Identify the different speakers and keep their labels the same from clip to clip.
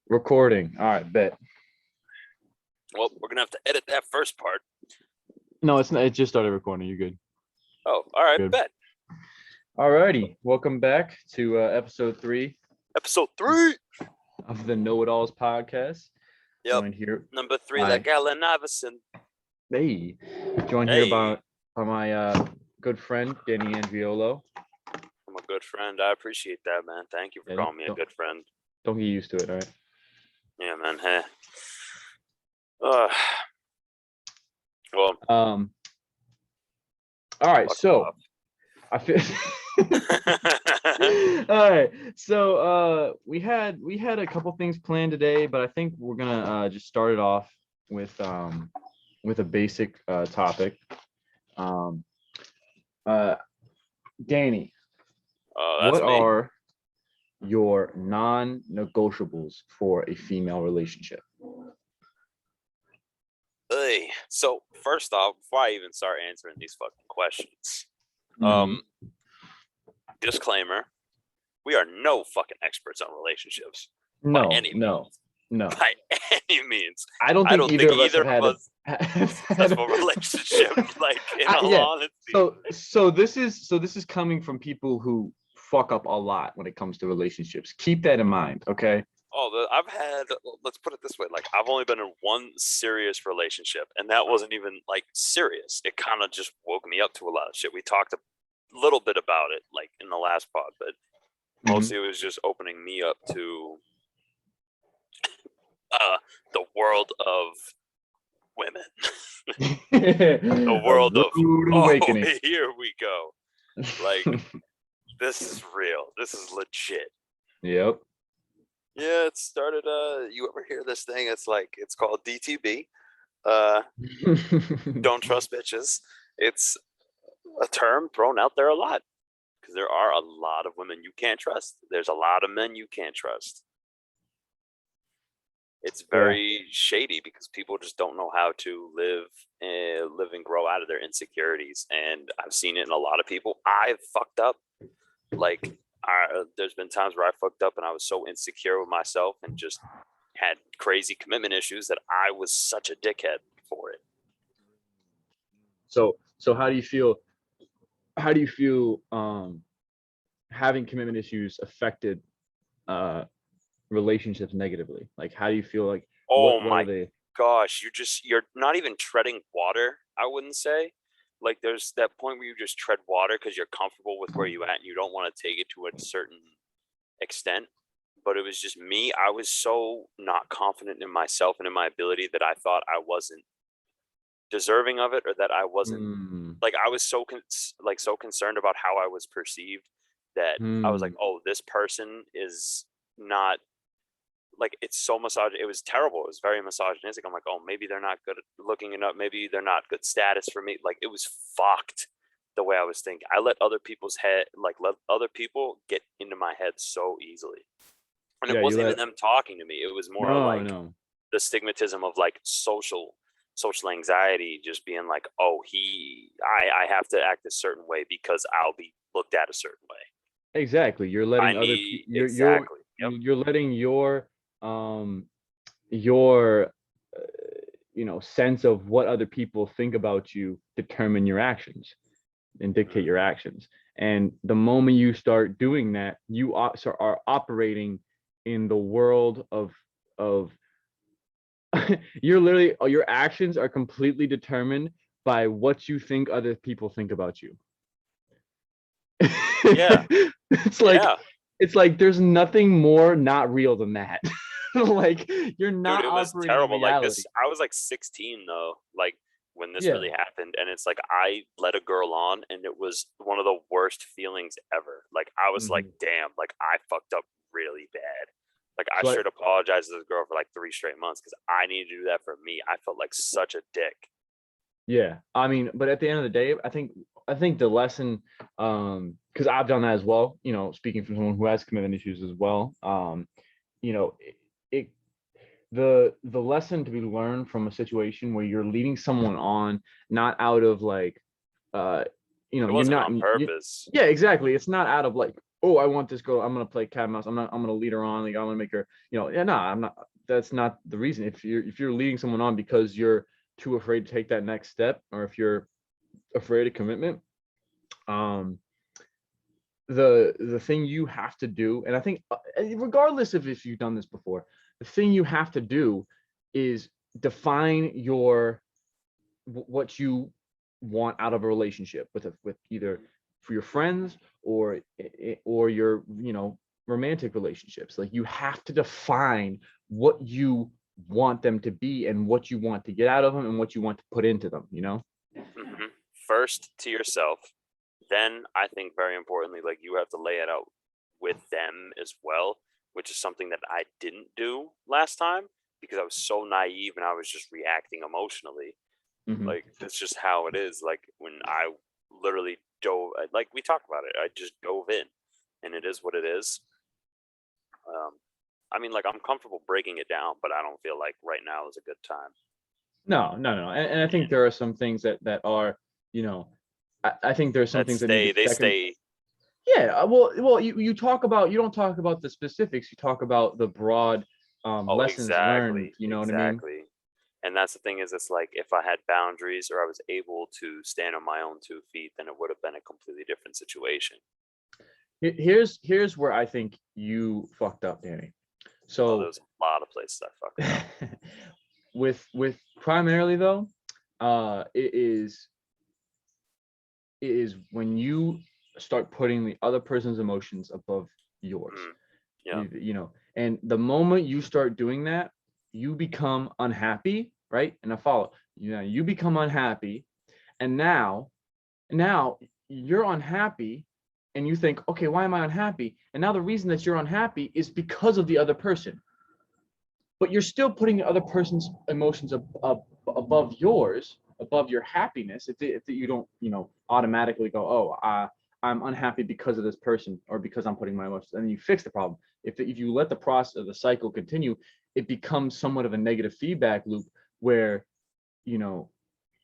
Speaker 1: Recording. All right, bet.
Speaker 2: Well, we're gonna have to edit that first part.
Speaker 1: No, it's not. It just started recording. You're good.
Speaker 2: Oh, all right,
Speaker 1: Good.
Speaker 2: bet.
Speaker 1: All righty. Welcome back to episode 3
Speaker 2: Episode 3.
Speaker 1: of the KnowItAlls podcast.
Speaker 2: Yep.
Speaker 1: Joined here.
Speaker 2: Number 3,
Speaker 1: Hi.
Speaker 2: that Allen Iverson.
Speaker 1: Hey. Joined here by my good friend Danny Andriolo.
Speaker 2: I'm a good friend. I appreciate that, man. Thank you for calling me a good friend.
Speaker 1: Don't get used to it, all right?
Speaker 2: Yeah, man. Hey. Well.
Speaker 1: All right. So I feel. All right. So we had a couple things planned today, but I think we're gonna just start it off with a basic topic. Danny, what are your non-negotiables for a female relationship?
Speaker 2: Hey, so first off, before I even start answering these fucking questions, disclaimer: we are no fucking experts on relationships.
Speaker 1: No.
Speaker 2: By any means.
Speaker 1: I don't think either of us have had a
Speaker 2: successful relationship. Like, in all honesty.
Speaker 1: So this is coming from people who fuck up a lot when it comes to relationships. Keep that in mind, okay?
Speaker 2: Let's put it this way, like, I've only been in one serious relationship, and that wasn't even like serious. It kind of just woke me up to a lot of shit. We talked a little bit about it like in the last pod, but mostly it was just opening me up to the world of women. The world of awakening. Oh, here we go. Like, this is real. This is legit.
Speaker 1: Yep.
Speaker 2: Yeah, it started. You ever hear this thing? It's called DTB. Don't trust bitches. It's a term thrown out there a lot because there are a lot of women you can't trust. There's a lot of men you can't trust. It's very shady because people just don't know how to live and grow out of their insecurities. And I've seen it in a lot of people. I've fucked up. Like, there's been times where I fucked up and I was so insecure with myself and just had crazy commitment issues that I was such a dickhead for it.
Speaker 1: So how do you feel? How do you feel having commitment issues affected relationships negatively? Like, how do you feel like?
Speaker 2: Oh my gosh, you're not even treading water, I wouldn't say. Like, there's that point where you just tread water because you're comfortable with where you at and you don't want to take it to a certain extent. But it was just me. I was so not confident in myself and in my ability that I thought I wasn't deserving of it, or that I wasn't like, I was so concerned about how I was perceived that I was like, oh, this person is not, like, it's so it was terrible. It was very misogynistic. I'm like, oh, maybe they're not good at looking enough. Maybe they're not good status for me. Like, it was fucked the way I was thinking. I let other people get into my head so easily. And it wasn't even them talking to me. It was more the stigmatism of like social anxiety, just being like, oh, I have to act a certain way because I'll be looked at a certain way.
Speaker 1: Exactly. You're letting you're letting your sense of what other people think about you determine your actions and dictate your actions. And the moment you start doing that, you are operating in the world of your actions are completely determined by what you think other people think about you.
Speaker 2: Yeah.
Speaker 1: It's like there's nothing more not real than that. Like, you're not.
Speaker 2: Dude, it was terrible. Like, this, I was like 16 though, like, when this really happened, and it's like I let a girl on, and it was one of the worst feelings ever. Like, I was like, damn, like, I fucked up really bad. Like, I should apologize to this girl for like 3 straight months because I needed to do that for me. I felt like such a dick.
Speaker 1: Yeah, I mean, but at the end of the day, I think the lesson, because I've done that as well. You know, speaking from someone who has commitment issues as well. The lesson to be learned from a situation where you're leading someone on, not out of like,
Speaker 2: it wasn't on purpose.
Speaker 1: Yeah, exactly. It's not out of like oh, I want this girl, I'm gonna play cat and mouse, I'm gonna lead her on, like I'm gonna make her, yeah, no, I'm not. That's not the reason. If you're leading someone on because you're too afraid to take that next step, or if you're afraid of commitment, um the thing you have to do, and I think regardless of if you've done this before, the thing you have to do is define what you want out of a relationship with either for your friends or your romantic relationships. Like you have to define what you want them to be and what you want to get out of them and what you want to put into them.
Speaker 2: First to yourself, then I think very importantly, like you have to lay it out with them as well, which is something that I didn't do last time because I was so naive and I was just reacting emotionally.
Speaker 1: Hmm.
Speaker 2: Like that's just how it is. Like when I literally dove, like we talked about it, I just dove in, and it is what it is. Um, I mean, like I'm comfortable breaking it down, but I don't feel like right now is a good time.
Speaker 1: No, no, no. And I think there are some things that are, you know, I think there's some
Speaker 2: That
Speaker 1: things that need
Speaker 2: stay,
Speaker 1: to
Speaker 2: they
Speaker 1: that can.
Speaker 2: stay.
Speaker 1: Yeah, you don't talk about the specifics. You talk about the broad
Speaker 2: Oh,
Speaker 1: lessons learned.
Speaker 2: exactly,
Speaker 1: You know what I mean?
Speaker 2: exactly. And that's the thing is, it's like if I had boundaries or I was able to stand on my own 2 feet, then it would have been a completely different situation.
Speaker 1: Here's where I think you fucked up, Danny.
Speaker 2: Oh,
Speaker 1: So
Speaker 2: there's a lot of places I fucked up.
Speaker 1: with primarily though, it is when you start putting the other person's emotions above yours.
Speaker 2: Mm, yeah.
Speaker 1: And the moment you start doing that, you become unhappy, right? And I follow. You become unhappy, and now you're unhappy, and you think, okay, why am I unhappy? And now the reason that you're unhappy is because of the other person, but you're still putting the other person's emotions above yours, above your happiness. If you don't, automatically go, oh, I'm unhappy because of this person or because I'm putting my emotions, and you fix the problem. If you let the process of the cycle continue, it becomes somewhat of a negative feedback loop where, you know,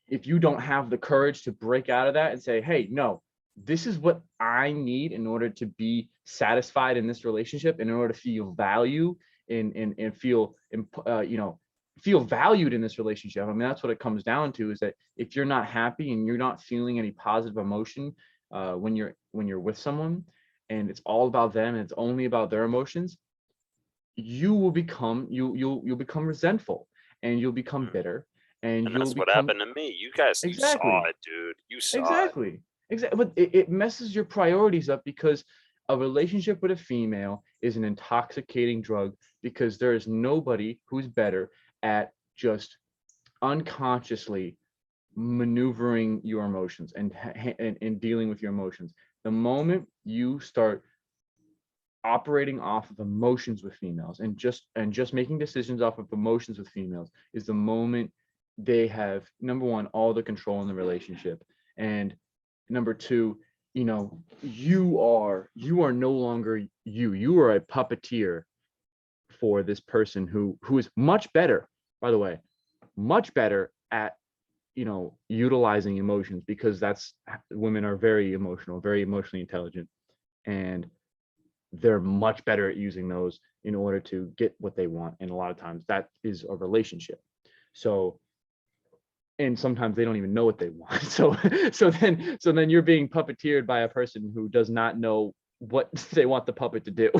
Speaker 1: if you don't have the courage to break out of that and say, hey, no, this is what I need in order to be satisfied in this relationship, and in order to feel value and feel, feel valued in this relationship. I mean, that's what it comes down to, is that if you're not happy and you're not feeling any positive emotion when you're with someone, and it's all about them and it's only about their emotions, you'll become resentful, and you'll become
Speaker 2: Mm.
Speaker 1: bitter, and
Speaker 2: And
Speaker 1: you'll
Speaker 2: that's what
Speaker 1: become.
Speaker 2: happened to me. You saw
Speaker 1: Exactly.
Speaker 2: it, dude. You saw it.
Speaker 1: Exactly. Exactly. But it messes your priorities up, because a relationship with a female is an intoxicating drug, because there is nobody who's better at just unconsciously maneuvering your emotions and dealing with your emotions. The moment you start operating off of emotions with females, and just making decisions off of emotions with females, is the moment they have, number one, all the control in the relationship, and number two, you are no longer you are a puppeteer for this person who is much better, by the way, much better at utilizing emotions, because that's women are very emotional, very emotionally intelligent, and they're much better at using those in order to get what they want. And a lot of times that is a relationship. So, and sometimes they don't even know what they want. So then you're being puppeteered by a person who does not know what they want the puppet to do.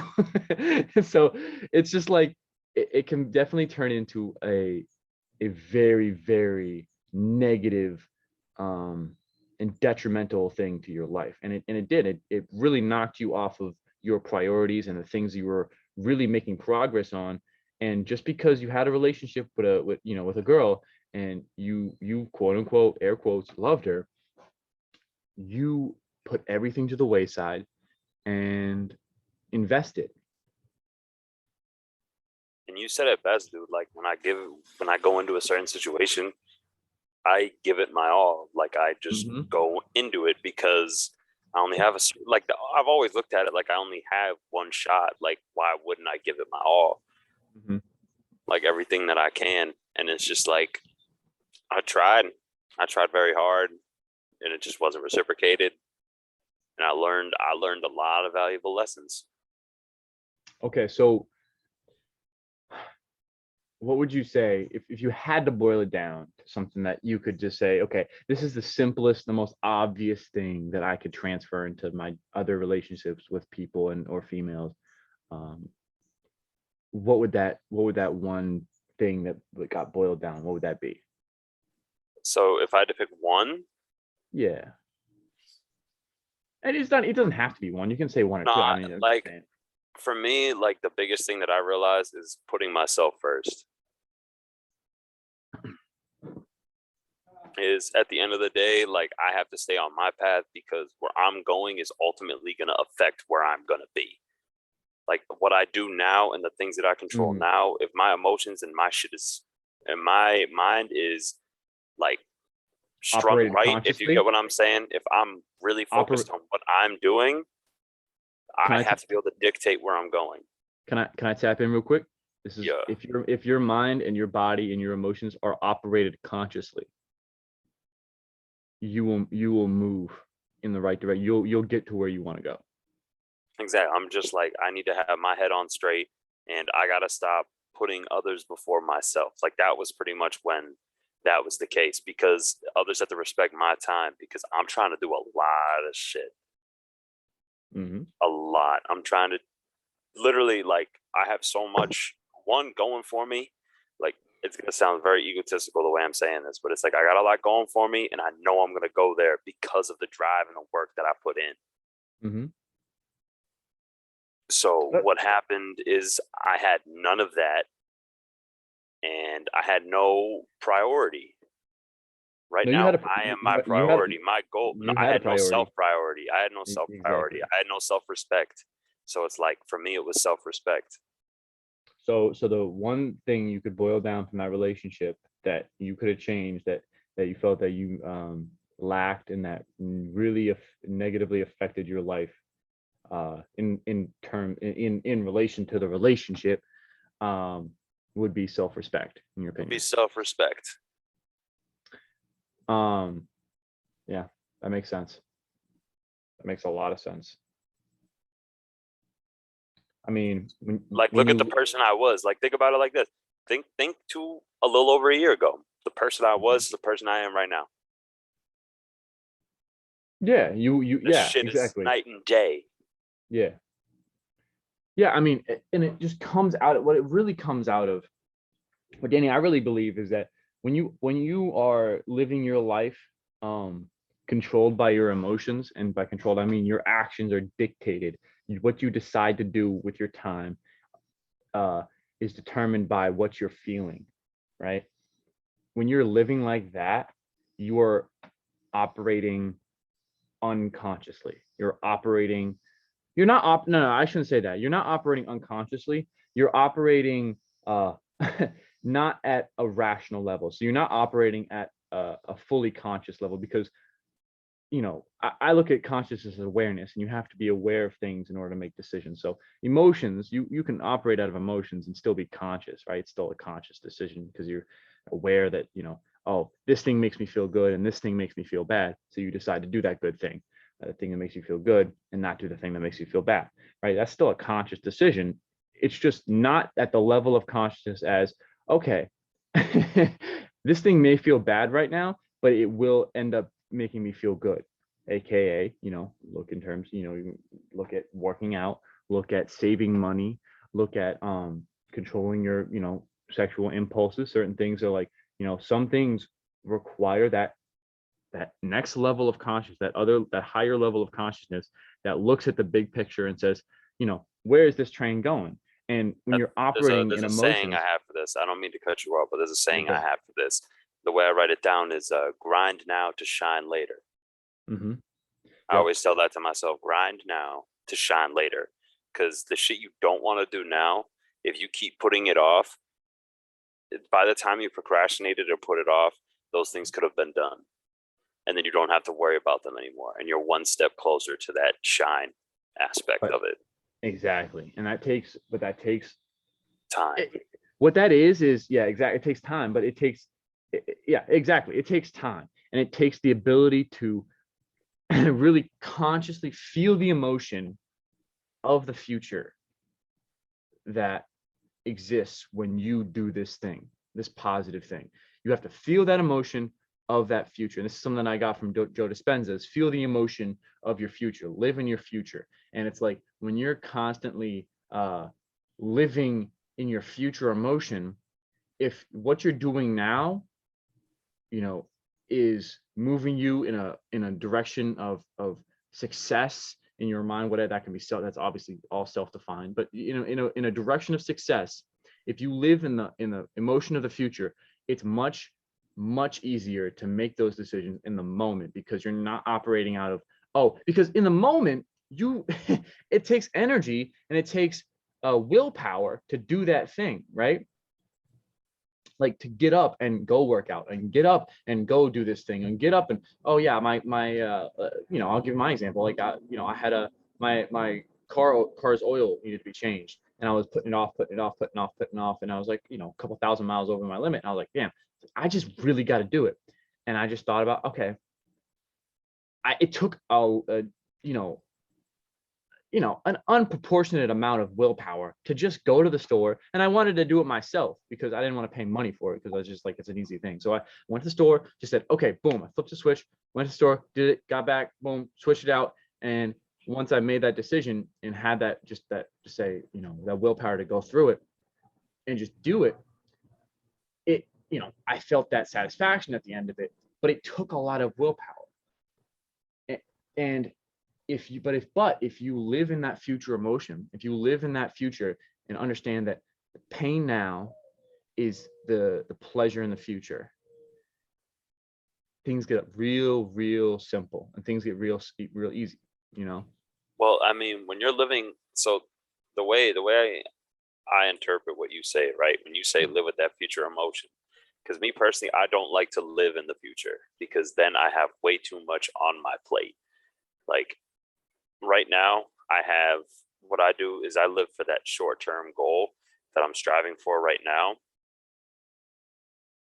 Speaker 1: So it's just like, it can definitely turn into a very, very negative and detrimental thing to your life. And it really knocked you off of your priorities and the things you were really making progress on. And just because you had a relationship with a girl, and you quote unquote, air quotes, loved her, you put everything to the wayside and invested.
Speaker 2: And you said it best, dude. Like when I go into a certain situation, I give it my all. Like I just
Speaker 1: Hmm.
Speaker 2: go into it because I only have I've always looked at it like I only have one shot. Like why wouldn't I give it my all?
Speaker 1: Hmm.
Speaker 2: Like everything that I can. And it's just like I tried. I tried very hard and it just wasn't reciprocated. and I learned a lot of valuable lessons.
Speaker 1: Okay, so what would you say if you had to boil it down to something that you could just say, okay, this is the simplest, the most obvious thing that I could transfer into my other relationships with people and or females. Um, what would that one thing that got boiled down, what would that be?
Speaker 2: So if I had to pick one,
Speaker 1: Yeah. And it doesn't have to be one. You can say one or two. I
Speaker 2: not
Speaker 1: mean, I'm just
Speaker 2: like
Speaker 1: saying.
Speaker 2: for me, like the biggest thing that I realized is putting myself first. Is at the end of the day, like I have to stay on my path because where I'm going is ultimately going to affect where I'm going to be. Like what I do now and the things that I control
Speaker 1: Mhm.
Speaker 2: now, if my emotions and my shit is and my mind is like strung
Speaker 1: Operated
Speaker 2: right, if you get
Speaker 1: consciously.
Speaker 2: what I'm saying, if I'm really
Speaker 1: Operate.
Speaker 2: focused on what I'm doing,
Speaker 1: Can
Speaker 2: I
Speaker 1: I
Speaker 2: have to be able to dictate where I'm going.
Speaker 1: can I tap in real quick? This is
Speaker 2: Yeah,
Speaker 1: if your mind and your body and your emotions are operated consciously, you will move in the right direction. You'll get to where you want to go.
Speaker 2: exactly. I'm just like, I need to have my head on straight and I got to stop putting others before myself. Like that was pretty much when that was the case because others have to respect my time because I'm trying to do a lot of shit.
Speaker 1: Hmm.
Speaker 2: A lot. I'm trying to literally like I have so much one going for me. Like it's gonna sound very egotistical the way I'm saying this, but it's like I got a lot going for me, and I know I'm gonna go there because of the drive and the work that I put in.
Speaker 1: Hmm.
Speaker 2: So what happened is I had none of that, and I had no priority. Right
Speaker 1: No, you
Speaker 2: now,
Speaker 1: had a
Speaker 2: I am my
Speaker 1: you had
Speaker 2: priority. My goal. No,
Speaker 1: you
Speaker 2: I
Speaker 1: had a
Speaker 2: had no self
Speaker 1: priority.
Speaker 2: priority. I had no self priority.
Speaker 1: Exactly.
Speaker 2: I had no self respect. So it's like for me, it was self respect.
Speaker 1: So the one thing you could boil down from that relationship that you could have changed, that you felt that you lacked, and that really negatively affected your life, in relation to the relationship, um, would be self-respect, in your
Speaker 2: It would be
Speaker 1: opinion.
Speaker 2: self respect.
Speaker 1: Um, yeah, that makes sense. That makes a lot of sense. I mean,
Speaker 2: Like
Speaker 1: when
Speaker 2: look at the
Speaker 1: you
Speaker 2: person I was. Like think about it like this. Think to a little over a year ago. The person I was is the person I am right now.
Speaker 1: yeah, you
Speaker 2: This
Speaker 1: yeah,
Speaker 2: shit is
Speaker 1: exactly.
Speaker 2: night and day.
Speaker 1: Yeah. Yeah, I mean, and it just comes out of what it really comes out of. What Danny, I really believe is that when you are living your life, um, controlled by your emotions, and by controlled, I mean your actions are dictated. What you decide to do with your time, uh, is determined by what you're feeling, right? When you're living like that, you are operating unconsciously. You're not no, no, I shouldn't say that. You're not operating unconsciously. You're operating, uh not at a rational level. So you're not operating at a fully conscious level, because I look at consciousness as awareness, and you have to be aware of things in order to make decisions. So emotions, you can operate out of emotions and still be conscious, right? It's still a conscious decision because you're aware that, oh, this thing makes me feel good and this thing makes me feel bad. So you decide to do that good thing, the thing that makes you feel good, and not do the thing that makes you feel bad, right? That's still a conscious decision. It's just not at the level of consciousness as, okay, this thing may feel bad right now, but it will end up making me feel good. AKA, look in terms, you look at working out, look at saving money, look at controlling your, sexual impulses. Certain things are like, some things require that next level of consciousness, that higher level of consciousness that looks at the big picture and says, where is this train going? And when
Speaker 2: That,
Speaker 1: you're
Speaker 2: there's a
Speaker 1: operating
Speaker 2: there's
Speaker 1: in
Speaker 2: a saying I
Speaker 1: emotions.
Speaker 2: have for this. I don't mean to cut you off, but there's a saying I
Speaker 1: Okay.
Speaker 2: have for this. The way I write it down is grind now to shine later.
Speaker 1: Hmm.
Speaker 2: I
Speaker 1: Yep.
Speaker 2: always tell that to myself, grind now to shine later. Because the shit you don't want to do now, if you keep putting it off, by the time you procrastinated or put it off, those things could have been done. And then you don't have to worry about them anymore. And you're one step closer to that shine aspect
Speaker 1: But
Speaker 2: of it.
Speaker 1: exactly. And that takes
Speaker 2: Time.
Speaker 1: what that is yeah, exactly. It takes time, but yeah, exactly. It takes time, and it takes the ability to really consciously feel the emotion of the future that exists when you do this thing, this positive thing. You have to feel that emotion of that future. And this is something I got from Joe Dispenza, is feel the emotion of your future, live in your future. And it's like when you're constantly living in your future emotion, if what you're doing now, you know, is moving you in a direction of success in your mind, whatever that can be, that's obviously all self-defined, but you know, in a direction of success, if you live in the emotion of the future, it's much easier to make those decisions in the moment, because you're not operating out of, oh, because in the moment you it takes energy and it takes willpower to do that thing, right? Like to get up and go work out and get up and go do this thing and get up and, oh yeah, my you know, I'll give my example. Like you know, I had my car's oil needed to be changed, and I was putting it off, and I was like, you know, a couple thousand miles over my limit, and I was like, damn, I just really got to do it. And I just thought about, okay, it took you know, an unproportionate amount of willpower to just go to the store. And I wanted to do it myself because I didn't want to pay money for it, because I was just like, it's an easy thing. So I went to the store, just said, okay, boom, I flipped the switch, went to the store, did it, got back, boom, switched it out. And once I made that decision and had that, just to say, you know, that willpower to go through it and just do it, you know, I felt that satisfaction at the end of it, but it took a lot of willpower. And if you live in that future emotion, if you live in that future and understand that the pain now is the pleasure in the future, things get real simple, and things get real easy, you know.
Speaker 2: Well, I mean, when you're living, so the way I interpret what you say, right? When you say live with that future emotion, because me personally, I don't like to live in the future, because then I have way too much on my plate. Like right now, I have, what I do is I live for that short term goal that I'm striving for right now.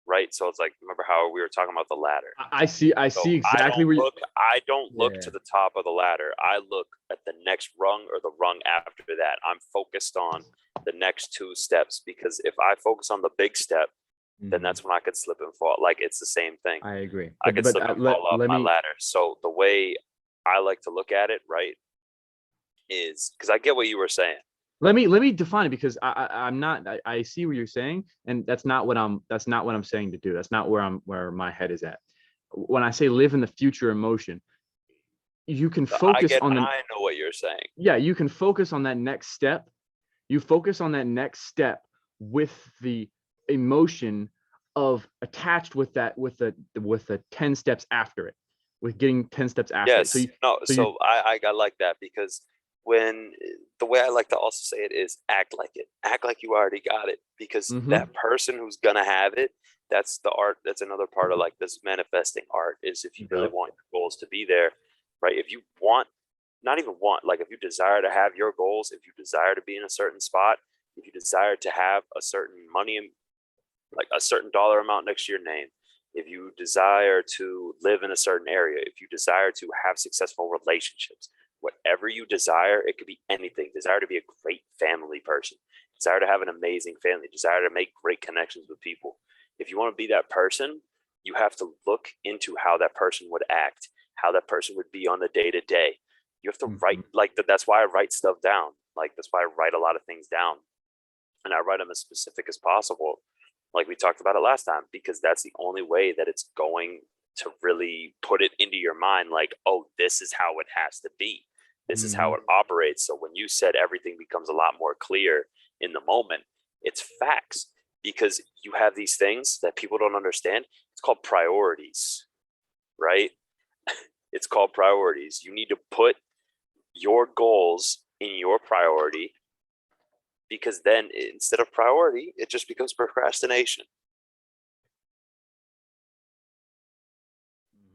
Speaker 2: Right. So it's like, remember how we were talking about the ladder?
Speaker 1: I
Speaker 2: So
Speaker 1: see exactly where you,
Speaker 2: I don't look
Speaker 1: yeah.
Speaker 2: to the top of the ladder. I look at the next rung or the rung after that. I'm focused on the next two steps, because if I focus on the big step, then
Speaker 1: Mhm.
Speaker 2: that's when I could slip and fall. Like it's the same thing.
Speaker 1: I agree,
Speaker 2: I could
Speaker 1: but
Speaker 2: slip and fall off
Speaker 1: let
Speaker 2: my
Speaker 1: me,
Speaker 2: ladder. So the way I like to look at it, right, is because I get what you were saying.
Speaker 1: let me define it, because I'm not, I see what you're saying, and that's not what I'm saying to do. That's not where my head is at. When I say live in the future emotion, you can focus on the,
Speaker 2: I know what you're saying.
Speaker 1: yeah, you can focus on that next step. You focus on that next step with the emotion of attached with that, with the 10 steps after it, with getting 10 steps after it.
Speaker 2: Yes. No,
Speaker 1: So you
Speaker 2: so I like that, because when the way I like to also say it is act like it. Act like you already got it, because
Speaker 1: mm-hmm,
Speaker 2: that person who's gonna have it, that's the art. That's another part of like this manifesting art, is if you really
Speaker 1: yep,
Speaker 2: want your goals to be there, right? If you want, not even want, like if you desire to have your goals, if you desire to be in a certain spot, if you desire to have a certain money, like a certain dollar amount next to your name, if you desire to live in a certain area, if you desire to have successful relationships, whatever you desire, it could be anything. Desire to be a great family person, desire to have an amazing family, desire to make great connections with people. If you want to be that person, you have to look into how that person would act, how that person would be on the day to day. You have to write,
Speaker 1: mm-hmm.
Speaker 2: like that's why I write stuff down. Like that's why I write a lot of things down, and I write them as specific as possible, like we talked about it last time, because that's the only way that it's going to really put it into your mind, like, oh, this is how it has to be, this is
Speaker 1: Mm-hmm.
Speaker 2: how it operates. So when you said everything becomes a lot more clear in the moment, it's facts, because you have these things that people don't understand. It's called priorities, right? It's called priorities. You need to put your goals in your priority, because then instead of priority, it just becomes procrastination.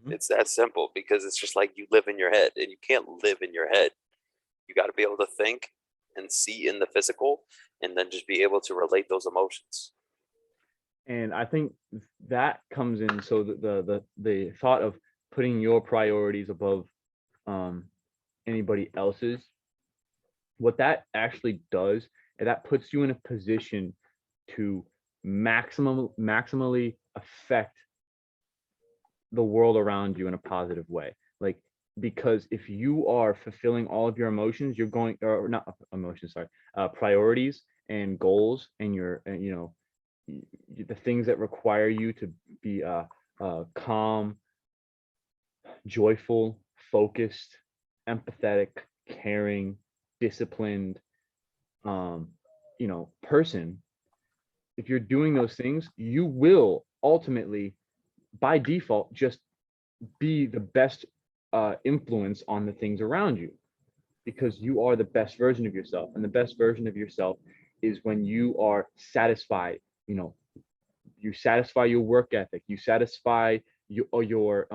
Speaker 2: It's that simple, because it's just like you live in your head, and you can't live in your head. You got to be able to think and see in the physical, and then just be able to relate those emotions.
Speaker 1: And I think that comes in. So the thought of putting your priorities above anybody else's, what that actually does is that puts you in a position to maximally affect the world around you in a positive way. Like, because if you are fulfilling all of your emotions, you're going, or not emotions, sorry, priorities and goals, and your, and, you know, the things that require you to be calm, joyful, focused, empathetic, caring, disciplined, um, person. If you're doing those things, you will ultimately, by default, just be the best influence on the things around you, because you are the best version of yourself. And the best version of yourself is when you are satisfied. You know, you satisfy your work ethic, you satisfy your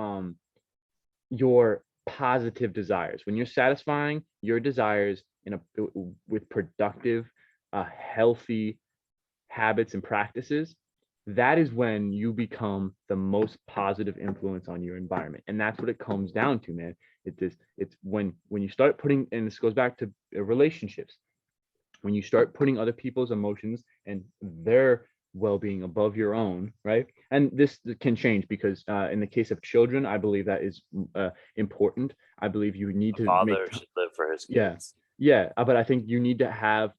Speaker 1: positive desires. When you're satisfying your desires in a with productive, healthy habits and practices, that is when you become the most positive influence on your environment. And that's what it comes down to, man. It's when you start putting, and this goes back to relationships, when you start putting other people's emotions and their well-being above your own, right? And this can change, because in the case of children, I believe that is important. I believe you need
Speaker 2: A
Speaker 1: to make,
Speaker 2: father should live for his
Speaker 1: yeah,
Speaker 2: kids.
Speaker 1: yeah, but I think you need to have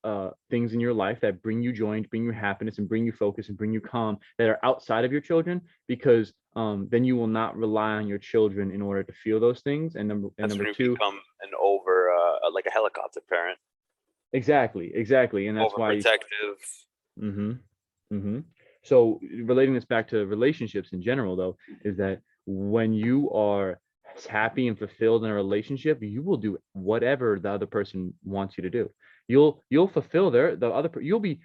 Speaker 1: things in your life that bring you joy, and bring you happiness, and bring you focus, and bring you calm, that are outside of your children, because then you will not rely on your children in order to feel those things. And
Speaker 2: That's
Speaker 1: number
Speaker 2: when you
Speaker 1: two,
Speaker 2: become an like a helicopter parent,
Speaker 1: exactly, and that's why.
Speaker 2: overprotective.
Speaker 1: Mm-hmm. Mm-hmm. So relating this back to relationships in general, though, is that when you are happy and fulfilled in a relationship, you will do whatever the other person wants you to do. You'll fulfill you'll be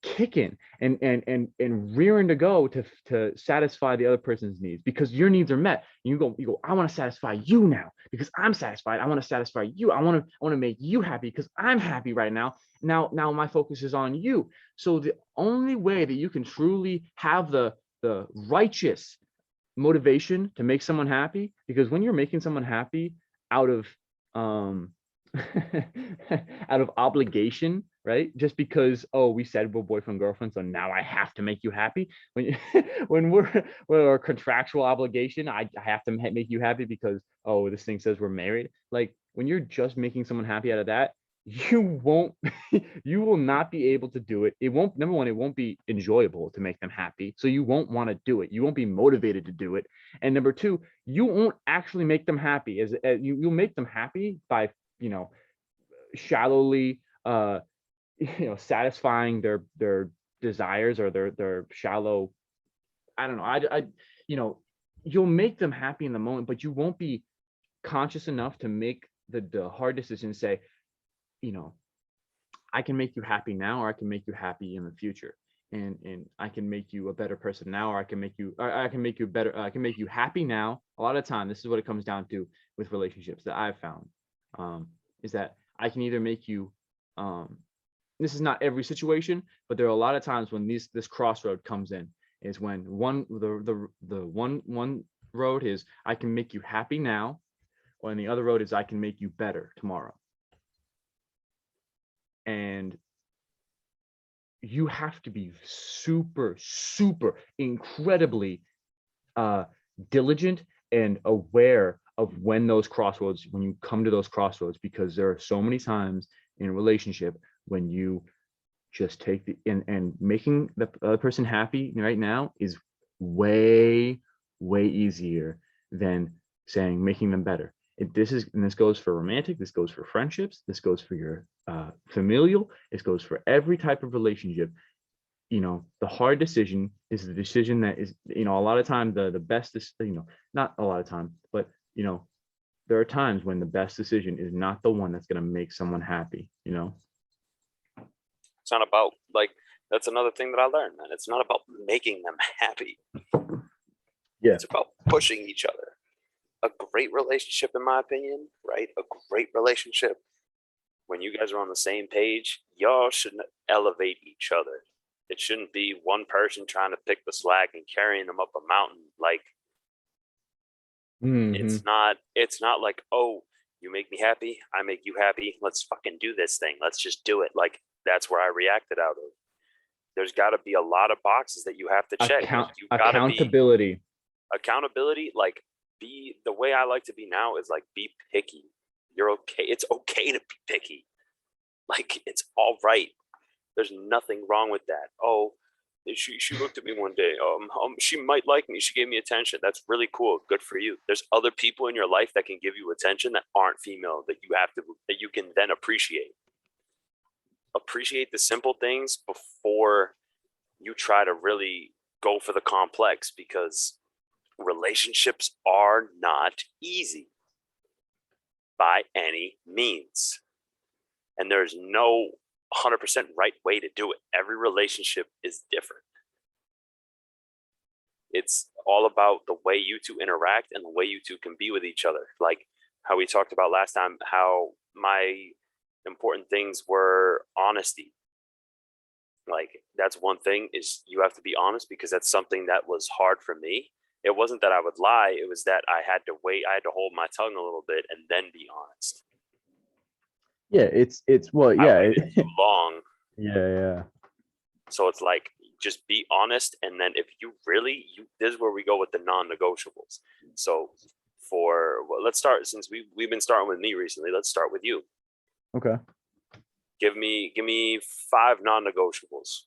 Speaker 1: kicking and rearing to go to satisfy the other person's needs, because your needs are met. You go, I want to satisfy you now because I'm satisfied. I want to satisfy you. I want to make you happy because I'm happy right now. Now my focus is on you. So the only way that you can truly have the righteous motivation to make someone happy, because when you're making someone happy out of um out of obligation, right? Just because, oh, we said we're boyfriend girlfriend, so now I have to make you happy. When when we're a contractual obligation, I have to make you happy because, oh, this thing says we're married. Like, when you're just making someone happy out of that, you won't you will not be able to do it. It won't, number one, it won't be enjoyable to make them happy, so you won't want to do it. You won't be motivated to do it. And number two, you won't actually make them happy. As you'll make them happy by, you know shallowly, satisfying their desires, or their shallow, I don't know, I you know you'll make them happy in the moment, but you won't be conscious enough to make the hard decision, say, you know I can make you happy now, or I can make you happy in the future. And I can make you a better person now, or I can make you better, I can make you happy now. A lot of time, this is what it comes down to with relationships that I've found, is that I can either make you, um, this is not every situation, but there are a lot of times when this crossroad comes in, is when one road is, I can make you happy now, or and the other road is, I can make you better tomorrow. And you have to be super incredibly diligent and aware of when you come to those crossroads, because there are so many times in a relationship when you just take and making the other person happy right now is way easier than saying making them better. This goes for romantic, this goes for friendships, this goes for your familial, this goes for every type of relationship. The hard decision is the decision that is, a lot of time, the best is, not a lot of time, but there are times when the best decision is not the one that's going to make someone happy.
Speaker 2: It's not about, like, that's another thing that I learned, man. It's not about making them happy.
Speaker 1: Yeah.
Speaker 2: It's about pushing each other. A great relationship, in my opinion, right? A great relationship, when you guys are on the same page, y'all should elevate each other. It shouldn't be one person trying to pick the slack and carrying them up a mountain. Like,
Speaker 1: Hmm.
Speaker 2: It's not like, oh, you make me happy, I make you happy. Let's fucking do this thing. Let's just do it. Like that's where I reacted out of. There's got to be a lot of boxes that you have to check. You got to be
Speaker 1: Accountability.
Speaker 2: accountability. Like be the way I like to be now is like be picky. You're okay. It's okay to be picky. Like it's all right. There's nothing wrong with that. Oh, she looked at me one day. She might like me. She gave me attention. That's really cool. Good for you. There's other people in your life that can give you attention that aren't female that you can then appreciate. Appreciate the simple things before you try to really go for the complex, because relationships are not easy by any means. And there's no 100% right way to do it. Every relationship is different. It's all about the way you two interact and the way you two can be with each other. Like how we talked about last time, how my important things were honesty. Like that's one thing, is you have to be honest, because that's something that was hard for me. It wasn't that I would lie, it was that I had to wait, I had to hold my tongue a little bit and then be honest.
Speaker 1: Yeah, it's well,
Speaker 2: I
Speaker 1: yeah,
Speaker 2: waited too long.
Speaker 1: yeah.
Speaker 2: So it's like just be honest, and then if you really you this is where we go with the non-negotiables. So let's start, since we've been starting with me recently, let's start with you.
Speaker 1: Okay.
Speaker 2: Give me 5 non-negotiables.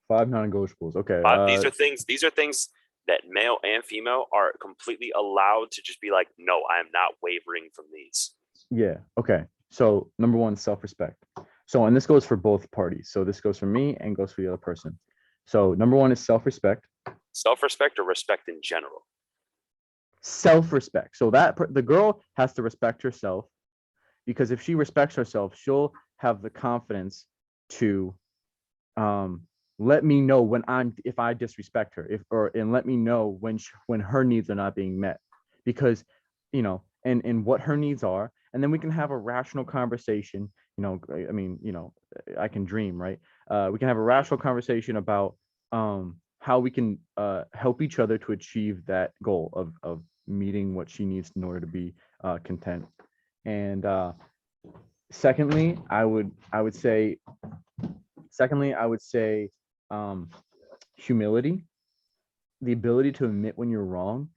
Speaker 1: 5 non-negotiables. Okay.
Speaker 2: These are things that male and female are completely allowed to just be like, no, I am not wavering from these.
Speaker 1: Yeah. Okay. So number 1, self-respect. So, and this goes for both parties. So this goes for me and goes for the other person. So number 1 is self-respect.
Speaker 2: Self-respect or respect in general?
Speaker 1: Self-respect. So that the girl has to respect herself, because if she respects herself, she'll have the confidence to let me know if I disrespect her, and let me know when her needs are not being met, because and what her needs are, and then we can have a rational conversation. I mean, I can dream, right? We can have a rational conversation about how we can help each other to achieve that goal of meeting what she needs in order to be content. And secondly, I would say humility, the ability to admit when you're wrong.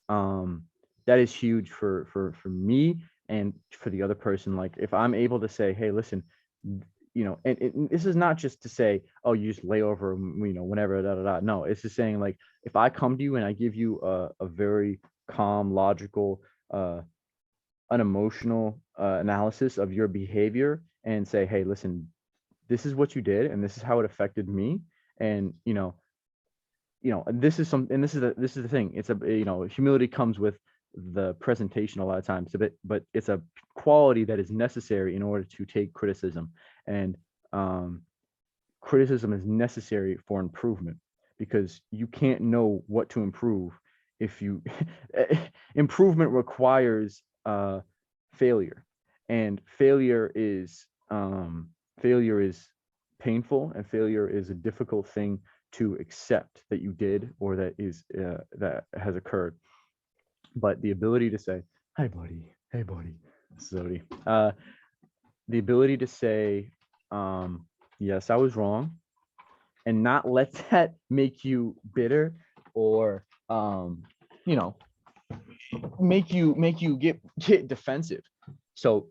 Speaker 1: That is huge for me and for the other person. Like if I'm able to say, hey, listen, and this is not just to say, oh, you just lay over, whenever, da, da, da. No, it's just saying, like, if I come to you and I give you a very calm, logical, unemotional analysis of your behavior, and say, hey, listen, this is what you did and this is how it affected me, and this is the thing. It's humility comes with the presentation a lot of times, but it's a quality that is necessary in order to take criticism, and criticism is necessary for improvement, because you can't know what to improve if you improvement requires failure, and failure is painful, and failure is a difficult thing to accept that you did, or that has occurred. But the ability to say, hey buddy, Zodi, the ability to say, yes, I was wrong, and not let that make you bitter, or make you get defensive. So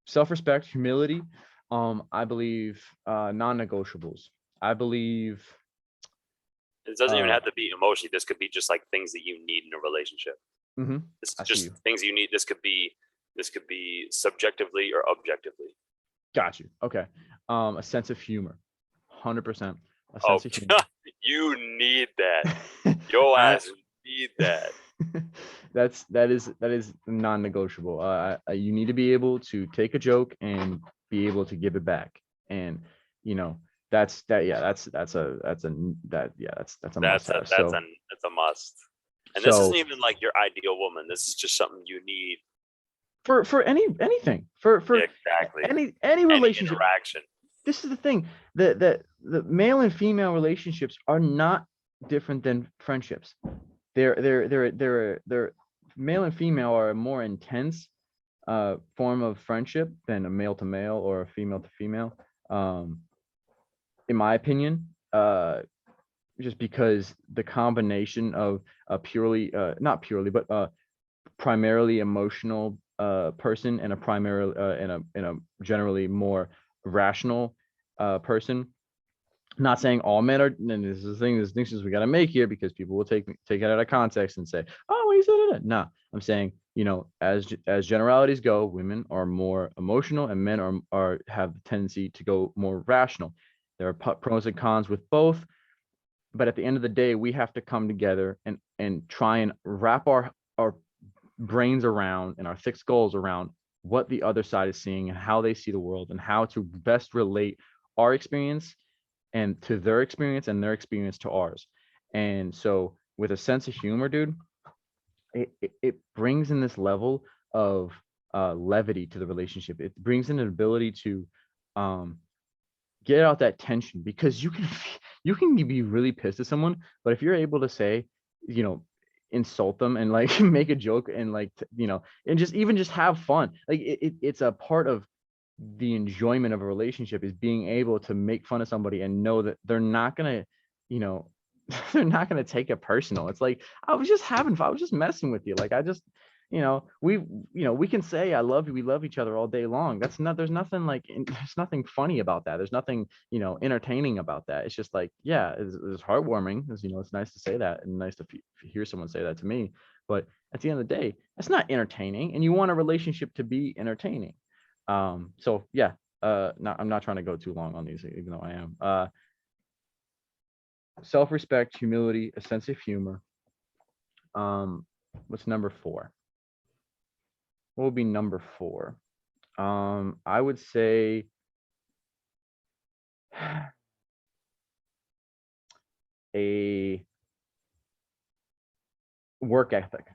Speaker 1: self-respect, humility, I believe non-negotiables. I believe
Speaker 2: It doesn't even have to be emotionally. This could be just like things that you need in a relationship. This is just things you need. This could be subjectively or objectively.
Speaker 1: Got you. Okay. A sense of humor. 100%. A sense of humor.
Speaker 2: You need that. Your ass need that.
Speaker 1: that is non-negotiable. You need to be able to take a joke and be able to give it back, and that's a must. That's
Speaker 2: a must. And this isn't even like your ideal woman. This is just something you need
Speaker 1: for anything, for
Speaker 2: exactly
Speaker 1: any relationship.
Speaker 2: Interaction.
Speaker 1: This is the thing, that the male and female relationships are not different than friendships. they're male and female are a more intense form of friendship than a male to male or a female to female. In my opinion, just because the combination of a purely not purely but primarily emotional person and a primarily in a generally more rational person. Not saying all men are, and this is the thing, distinctions we got to make here, because people will take it out of context and say, oh, well, he said it. No, I'm saying, as generalities go, women are more emotional and men are have the tendency to go more rational. There are pros and cons with both, but at the end of the day, we have to come together and try and wrap our brains around and our thick skulls around what the other side is seeing and how they see the world and how to best relate our experience and to their experience and their experience to ours. And so with a sense of humor, dude, it brings in this level of levity to the relationship. It brings in an ability to get out that tension, because you can be really pissed at someone, but if you're able to say, insult them and like make a joke and like and just have fun, like it's a part of the enjoyment of a relationship, is being able to make fun of somebody and know that they're not gonna, they're not gonna take it personal. It's like, I was just having fun, I was just messing with you. Like, I just, we can say I love you, we love each other all day long. That's not, there's nothing like, there's nothing funny about that. There's nothing, entertaining about that. It's just like, yeah, it's heartwarming. It's nice to say that and nice to hear someone say that to me. But at the end of the day, that's not entertaining. And you want a relationship to be entertaining. So yeah, no, I'm not trying to go too long on these, even though I am. Self-respect, humility, a sense of humor. What's number 4? What would be number 4? I would say a work ethic.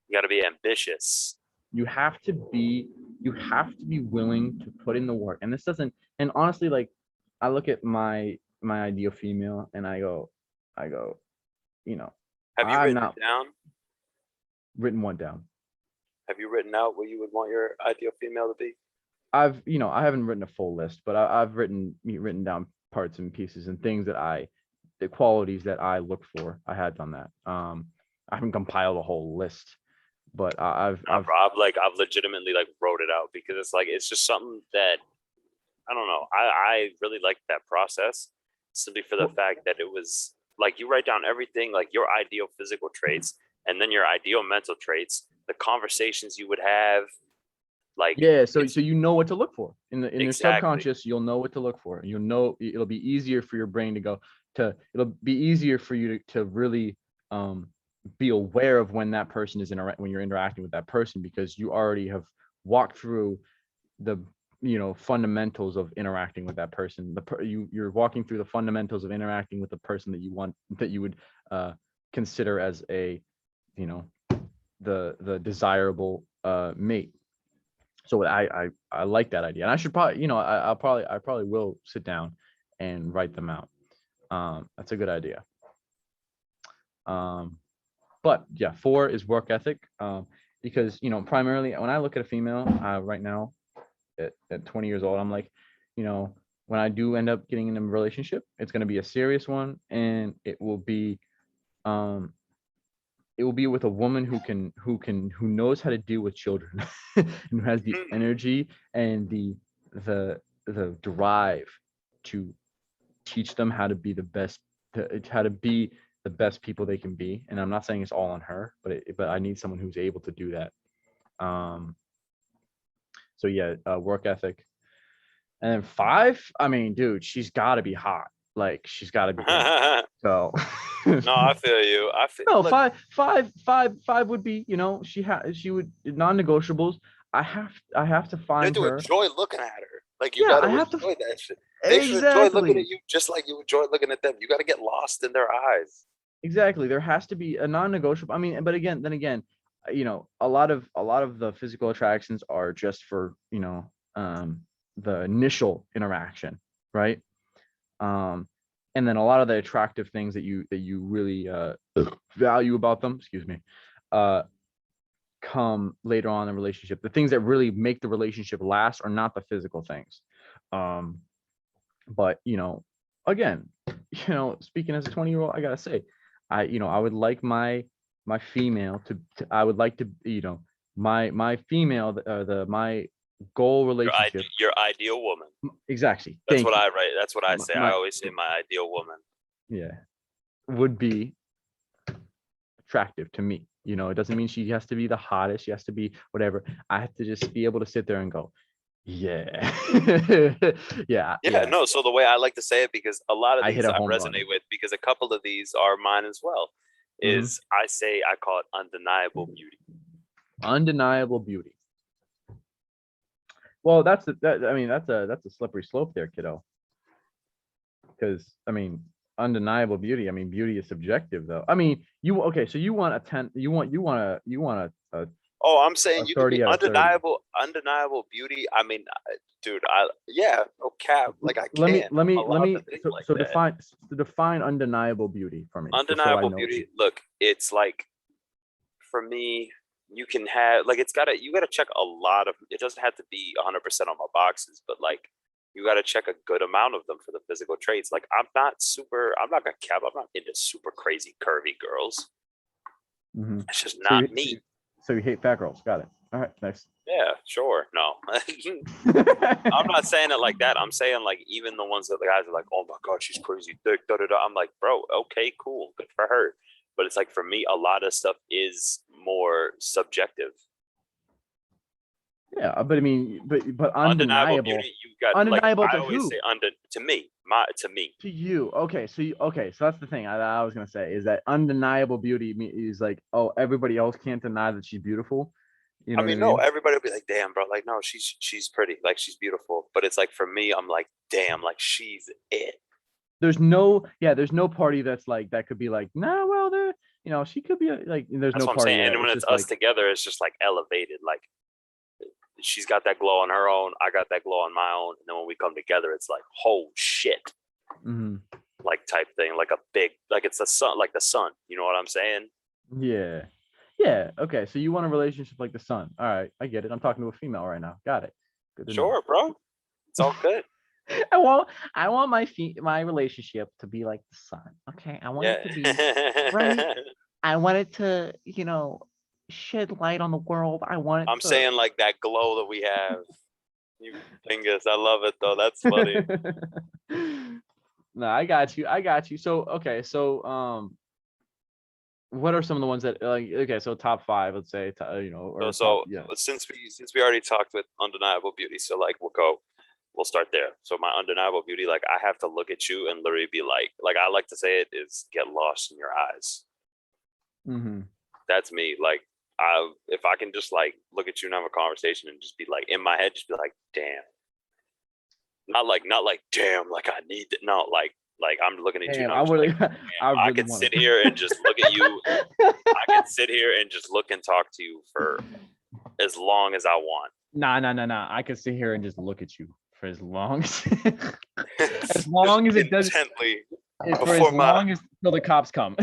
Speaker 2: You got to be ambitious.
Speaker 1: You have to be willing to put in the work. And this doesn't, and honestly, like, I look at my ideal female and I go,
Speaker 2: Have you
Speaker 1: I'm
Speaker 2: written
Speaker 1: not
Speaker 2: it down?
Speaker 1: written one down.
Speaker 2: Have you written out what you would want your ideal female to be?
Speaker 1: I haven't written a full list, but I've written down parts and pieces and things the qualities that I look for. I had done that. I haven't compiled a whole list, but I've
Speaker 2: I've legitimately like wrote it out, because it's just something that, I don't know. I really liked that process, simply for the fact that it was like, you write down everything, like your ideal physical traits and then your ideal mental traits, the conversations you would have. Like,
Speaker 1: yeah, so you know what to look for in your
Speaker 2: Exactly.
Speaker 1: subconscious. You'll know what to look for. You'll know, it'll be easier for your brain it'll be easier for you to really be aware of when that person is when you're interacting with that person, because you already have walked through the fundamentals of interacting with that person. You're walking through the fundamentals of interacting with the person that you would consider as a the desirable mate. So I like that idea, and I should probably I probably will sit down and write them out. That's a good idea. But yeah, 4 is work ethic, because primarily when I look at a female right now at 20 years old, I'm like, when I do end up getting in a relationship, it's going to be a serious one, and it will be with a woman who knows how to deal with children and who has the energy and the drive to teach them how to be the best people they can be. And I'm not saying it's all on her, but I need someone who's able to do that. So yeah, work ethic. And then 5, I mean, dude, she's got to be hot. Like, she's got to be hot. So
Speaker 2: No, I feel you.
Speaker 1: no,
Speaker 2: look,
Speaker 1: 5 would be, she would non-negotiables. I have to
Speaker 2: you have
Speaker 1: find
Speaker 2: to
Speaker 1: her.
Speaker 2: enjoy looking at her. Like, you
Speaker 1: Yeah,
Speaker 2: got
Speaker 1: I
Speaker 2: to
Speaker 1: have to
Speaker 2: enjoy that shit. They should enjoy looking at you just like you enjoy looking at them. You got to get lost in their eyes.
Speaker 1: Exactly. There has to be a non-negotiable. I mean, but again, a lot of the physical attractions are just for, the initial interaction, right? and then a lot of the attractive things that you really value about them, excuse me, come later on in the relationship. The things that really make the relationship last are not the physical things. But again, speaking as a 20-year-old, I gotta say, I would like my female to I would like to, my female, my goal relationship.
Speaker 2: Your ideal woman.
Speaker 1: Exactly.
Speaker 2: That's
Speaker 1: Thank
Speaker 2: what
Speaker 1: you.
Speaker 2: I write. That's what I say. I
Speaker 1: My
Speaker 2: always say my ideal woman.
Speaker 1: Yeah, would be attractive to me. It doesn't mean she has to be the hottest. She has to be whatever. I have to just be able to sit there and go, yeah, yeah,
Speaker 2: Yeah, no. So the way I like to say it, because a lot of
Speaker 1: I hit
Speaker 2: these
Speaker 1: a
Speaker 2: I
Speaker 1: home run.
Speaker 2: resonate with, because a couple of these are mine as well.
Speaker 1: Mhm.
Speaker 2: Is I call it undeniable beauty.
Speaker 1: Undeniable beauty. Well, that's a slippery slope there, kiddo. Because undeniable beauty. Beauty is subjective, though. Okay, so you want a 10. You want a
Speaker 2: Oh, I'm saying you can be
Speaker 1: 30 out of 30.
Speaker 2: undeniable beauty. I mean, dude, okay, like I
Speaker 1: Let me
Speaker 2: can.
Speaker 1: let
Speaker 2: I'm
Speaker 1: me let
Speaker 2: allowed to
Speaker 1: me
Speaker 2: think
Speaker 1: so,
Speaker 2: like
Speaker 1: so
Speaker 2: that.
Speaker 1: define undeniable beauty for me, just so I
Speaker 2: Undeniable
Speaker 1: know.
Speaker 2: beauty. Look, it's like, for me, you can have, like, you gotta check a lot of. It doesn't have to be 100% on my boxes, but like, you gotta check a good amount of them for the physical traits. Like, I'm not gonna cap. I'm not into super crazy curvy girls.
Speaker 1: Mhm.
Speaker 2: It's just
Speaker 1: So
Speaker 2: not me.
Speaker 1: you hate fat girls. Got it. All right, nice.
Speaker 2: Yeah, sure. No, I'm not saying it like that. I'm saying, like, even the ones that the guys are like, oh my god, she's crazy thick, da da da. I'm like, bro, okay, cool, good for her. But it's like, for me, a lot of stuff is more subjective.
Speaker 1: Yeah, but but
Speaker 2: Undeniable
Speaker 1: undeniable.
Speaker 2: beauty, you got, like,
Speaker 1: Undeniable
Speaker 2: I
Speaker 1: to
Speaker 2: always
Speaker 1: who?
Speaker 2: say, to me,
Speaker 1: To you. Okay, so that's the thing I was gonna say, is that undeniable beauty is like, oh, everybody else can't deny that she's beautiful. You
Speaker 2: I
Speaker 1: know what I
Speaker 2: mean, no,
Speaker 1: mean?
Speaker 2: everybody will be like, damn, bro, like, no, she's pretty, like, she's beautiful. But it's like, for me, I'm like, damn, like, she's it.
Speaker 1: There's no party that's like, that could be like, nah, well, there, she could be like, there's
Speaker 2: That's
Speaker 1: no
Speaker 2: what I'm
Speaker 1: party
Speaker 2: saying. And
Speaker 1: there.
Speaker 2: when
Speaker 1: It's
Speaker 2: it's
Speaker 1: just
Speaker 2: us
Speaker 1: like,
Speaker 2: together, it's just like elevated. Like, she's got that glow on her own, I got that glow on my own, and then when we come together, it's like, oh shit,
Speaker 1: mhm.
Speaker 2: like, type thing, like a big, like, it's the sun, like the sun. You know what I'm saying?
Speaker 1: Yeah. Yeah. Okay. So you want a relationship like the sun. All right. I get it. I'm talking to a female right now. Got it. Good to know.
Speaker 2: Sure, bro. It's all good.
Speaker 1: I want my relationship to be like the sun. Okay. I want
Speaker 2: Yeah.
Speaker 1: it to be right. I want it to, shed light on the world. I want
Speaker 2: I'm
Speaker 1: it
Speaker 2: saying, like, that glow that we have. You dingus. I love it though. That's funny.
Speaker 1: to No, I got you. I got you. So okay, so what are some of the ones that, like, okay, so top five, let's say,
Speaker 2: So,
Speaker 1: or top,
Speaker 2: so
Speaker 1: yeah.
Speaker 2: since we already talked with undeniable beauty, so, like, we'll start there. So my undeniable beauty, like, I have to look at you and literally be like I like to say it is, get lost in your eyes.
Speaker 1: Mm-hmm.
Speaker 2: That's me. Like, if I can just, like, look at you and have a conversation and just be like, in my head, just be like, damn. Not like damn, like I need that. No, like I'm looking at you
Speaker 1: Damn,
Speaker 2: and
Speaker 1: I
Speaker 2: I'm just
Speaker 1: would
Speaker 2: like,
Speaker 1: I
Speaker 2: damn, I
Speaker 1: really
Speaker 2: could
Speaker 1: want
Speaker 2: sit
Speaker 1: to.
Speaker 2: here and just look at you. I could sit here and just look and talk to you for as long as I want.
Speaker 1: Nah. I could sit here and just look at you for as long as as long as it does,
Speaker 2: Intently
Speaker 1: for as
Speaker 2: before my
Speaker 1: long as till the cops come.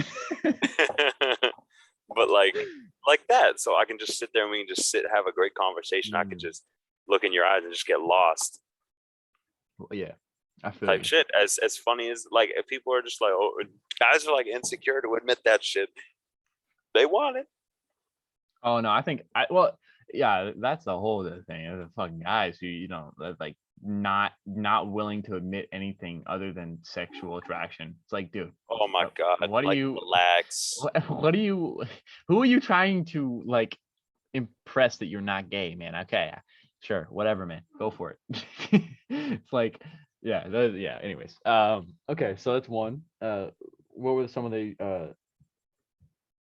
Speaker 2: but like that. So I can just sit there and we can just have a great conversation. I could just look in your eyes and just get lost.
Speaker 1: Yeah, I feel
Speaker 2: Type
Speaker 1: you.
Speaker 2: shit. As funny as, like, if people are just like, oh, guys are like insecure to admit that shit. They want it.
Speaker 1: Oh no, I think yeah, that's the whole other thing. The fucking guys who, that's like not willing to admit anything other than sexual attraction. It's like, dude,
Speaker 2: Oh my god.
Speaker 1: what are
Speaker 2: Like,
Speaker 1: you
Speaker 2: relax.
Speaker 1: what are you who are you trying to, like, impress that you're not gay, man? Okay, sure, whatever, man, go for it. It's like, yeah, yeah. Anyways, okay, so that's one. What were some of the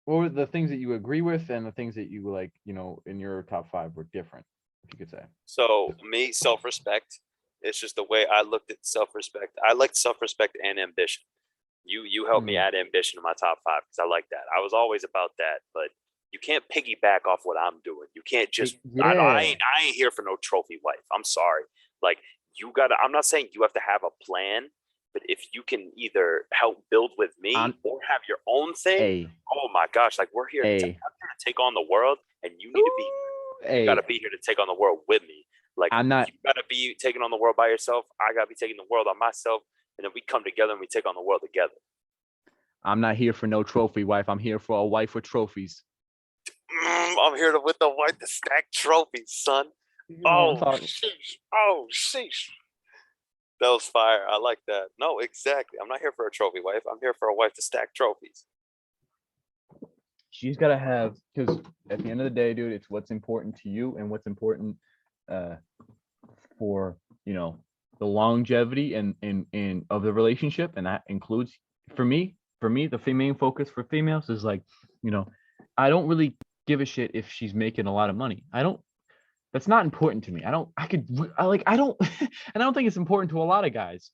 Speaker 1: what were the things that you agree with, and the things that you, like, in your top five were different, if you could say?
Speaker 2: So, me, self-respect. It's just the way I looked at self-respect. I liked self-respect and ambition. You helped me
Speaker 1: Mm.
Speaker 2: add ambition to my top five because I like that. I was always about that, but you can't piggyback off what I'm doing. You can't just,
Speaker 1: Yeah.
Speaker 2: I ain't here for no trophy wife. I'm sorry. Like, you gotta, I'm not saying you have to have a plan, But if you can either help build with me or have your own thing,
Speaker 1: a
Speaker 2: oh my gosh, like I'm here to take on the world, and you need to be here. You got to be here to take on the world with me. Like
Speaker 1: I'm not.
Speaker 2: You got to be taking on the world by yourself. I got to be taking the world on myself, and then we come together and we take on the world together.
Speaker 1: I'm not here for no trophy wife. I'm here for a wife with trophies.
Speaker 2: I'm here with the wife to stack trophies, son. Oh sheesh. Oh sheesh. That was fire. I like that. No, exactly. I'm not here for a trophy wife. I'm here for a wife to stack trophies.
Speaker 1: She's got to have, because at the end of the day, dude, it's what's important to you and what's important for, the longevity and of the relationship. And that includes, for me, the main focus for females is like, I don't really give a shit if she's making a lot of money. That's not important to me. I don't think it's important to a lot of guys.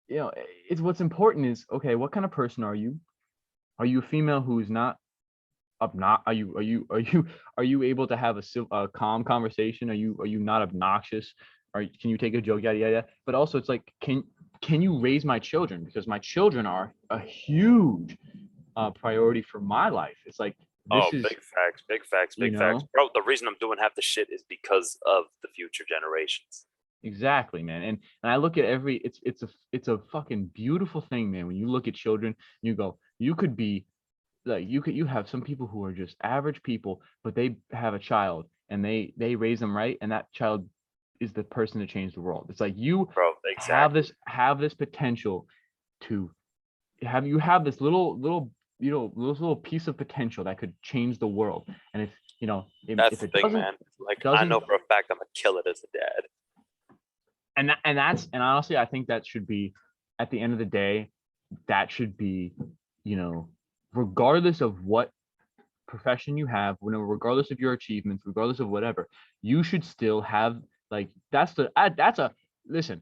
Speaker 1: It's what's important is, okay, what kind of person are you? Are you a female who's not are you able to have a calm conversation? Are you not obnoxious? Can you take a joke? Yada yada. But also it's like, can you raise my children? Because my children are a huge priority for my life. It's like,
Speaker 2: big facts, bro. The reason I'm doing half the shit is because of the future generations.
Speaker 1: Exactly, man. And I look at it's a fucking beautiful thing, man. When you look at children, you go, you could be like, you have some people who are just average people, but they have a child and they raise them right, and that child is the person to change the world. It's like you have this potential to have this little piece of potential that could change the world. And if
Speaker 2: that's
Speaker 1: if
Speaker 2: the
Speaker 1: it
Speaker 2: thing, man. Like, I know for a fact I'm gonna kill it as a dad.
Speaker 1: And honestly, I think that should be, at the end of the day, that should be, regardless of what profession you have, regardless of your achievements, regardless of whatever, you should still have, like, listen,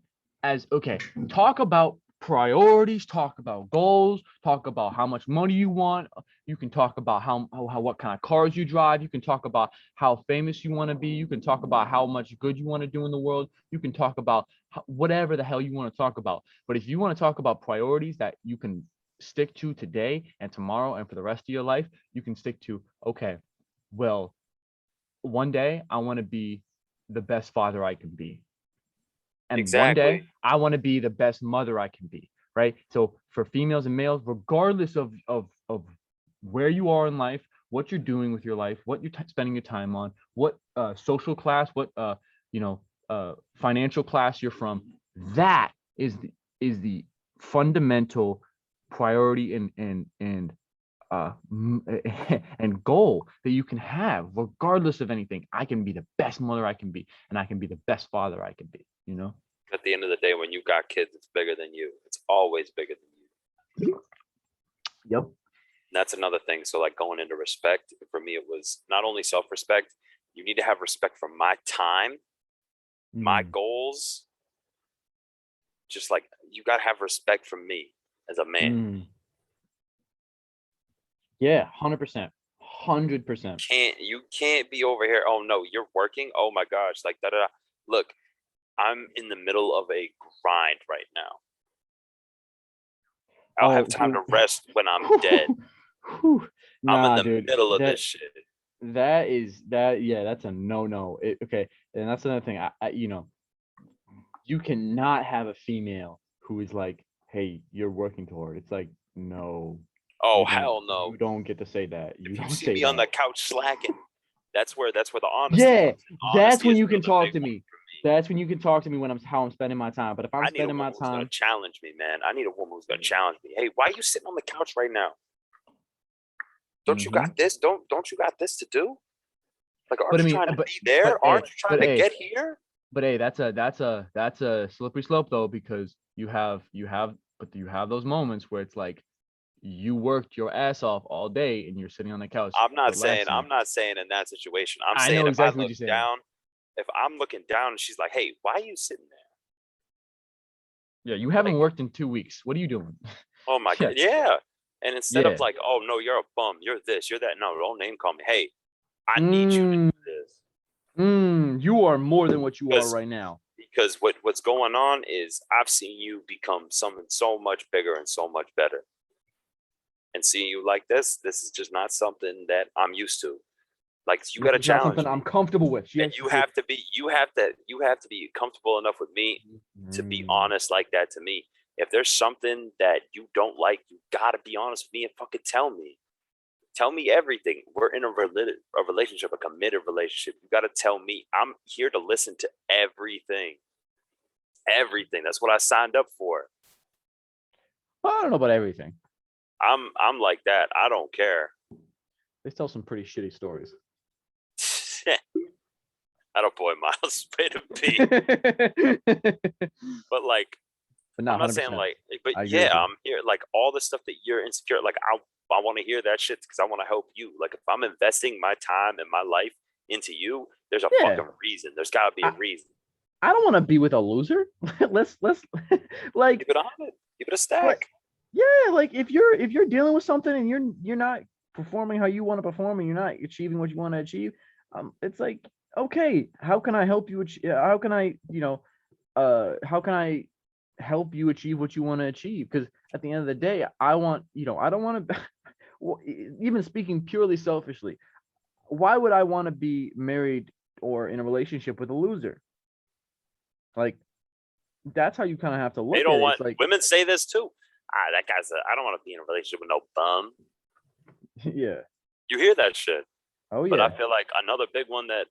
Speaker 1: talk about priorities, talk about goals, talk about how much money you want. You can talk about how what kind of cars you drive. You can talk about how famous you want to be. You can talk about how much good you want to do in the world. You can talk about whatever the hell you want to talk about. But if you want to talk about priorities that you can stick to today and tomorrow and for the rest of your life, you can stick to, okay, well, one day I want to be the best father I can be. And one day I want to be the best mother I can be, right? So for females and males, regardless of where you are in life, what you're doing with your life, what you're spending your time on, what social class, what financial class you're from, that is the fundamental priority and goal that you can have, regardless of anything. I can be the best mother I can be, and I can be the best father I can be.
Speaker 2: At the end of the day, when you got kids, it's bigger than you. It's always bigger than you.
Speaker 1: Yep.
Speaker 2: That's another thing. So, like, going into respect, for me, it was not only self-respect. You need to have respect for my time, my goals. Just like, you got to have respect for me as a man.
Speaker 1: Yeah, 100%. 100%.
Speaker 2: You can't be over here. Oh no, you're working. Oh my gosh, like da da da. Look, I'm in the middle of a grind right now. I'll have time to rest when I'm dead. I'm in the middle of this shit.
Speaker 1: That's a no. Okay, and that's another thing. You cannot have a female who is like, hey, you're working too hard. It's like, no.
Speaker 2: Oh hell no!
Speaker 1: You don't get to say that.
Speaker 2: You see me on the couch slacking. That's where the honesty.
Speaker 1: Yeah, that's when you can talk to me. That's when you can talk to me when how I'm spending my time. But if I'm spending my time,
Speaker 2: gonna challenge me, man. I need a woman who's gonna challenge me. Hey, why are you sitting on the couch right now? Don't you got this? Don't you got this to do? Like, aren't you trying to be there? Aren't you trying to get here?
Speaker 1: But hey, that's a slippery slope though, because you have those moments where it's like, you worked your ass off all day and you're sitting on the couch.
Speaker 2: I'm not saying in that situation. I'm saying if I look down, if I'm looking down and she's like, hey, why are you sitting there?
Speaker 1: Yeah, you haven't worked in 2 weeks. What are you doing?
Speaker 2: Oh my God. Yeah. And instead of like, oh no, you're a bum, you're this, you're that. No, don't name call me. Hey, I need you to do this.
Speaker 1: You are more than what you are right now.
Speaker 2: Because what's going on is I've seen you become something so much bigger and so much better. And seeing you like this is just not something that I'm used to. Like you got to
Speaker 1: It's not
Speaker 2: challenge
Speaker 1: something
Speaker 2: me.
Speaker 1: I'm comfortable with.
Speaker 2: And you have to be comfortable enough with me to be honest like that to me. If there's something that you don't like, you gotta be honest with me and fucking tell me. Tell me everything. We're in a relationship, a committed relationship. You gotta tell me. I'm here to listen to everything. Everything. That's what I signed up for.
Speaker 1: I don't know about everything.
Speaker 2: I'm like that. I don't care.
Speaker 1: They tell some pretty shitty stories.
Speaker 2: I don't boy Miles spit and pee. But like,
Speaker 1: But no,
Speaker 2: I'm not
Speaker 1: 100%.
Speaker 2: saying like, but
Speaker 1: I agree
Speaker 2: yeah,
Speaker 1: with you.
Speaker 2: I'm here. Like all the stuff that you're insecure, like I want to hear that shit because I want to help you. Like if I'm investing my time and my life into you, there's a
Speaker 1: Yeah.
Speaker 2: fucking reason. There's got to be a reason.
Speaker 1: I don't want to be with a loser. let's like
Speaker 2: Keep it on it. Keep it a stack.
Speaker 1: like, yeah, like if you're dealing with something and you're not performing how you want to perform and you're not achieving what you want to achieve, it's like, okay, how can I help you? How can I, how can I help you achieve what you want to achieve? Because at the end of the day, I want, I don't want to. Well, even speaking purely selfishly, why would I want to be married or in a relationship with a loser? Like, that's how you kind of have to look
Speaker 2: They don't
Speaker 1: at it.
Speaker 2: want
Speaker 1: It's like,
Speaker 2: women say this too. That guy's I don't want to be in a relationship with no bum.
Speaker 1: yeah.
Speaker 2: You hear that shit.
Speaker 1: Oh,
Speaker 2: But
Speaker 1: yeah.
Speaker 2: I feel like another big one that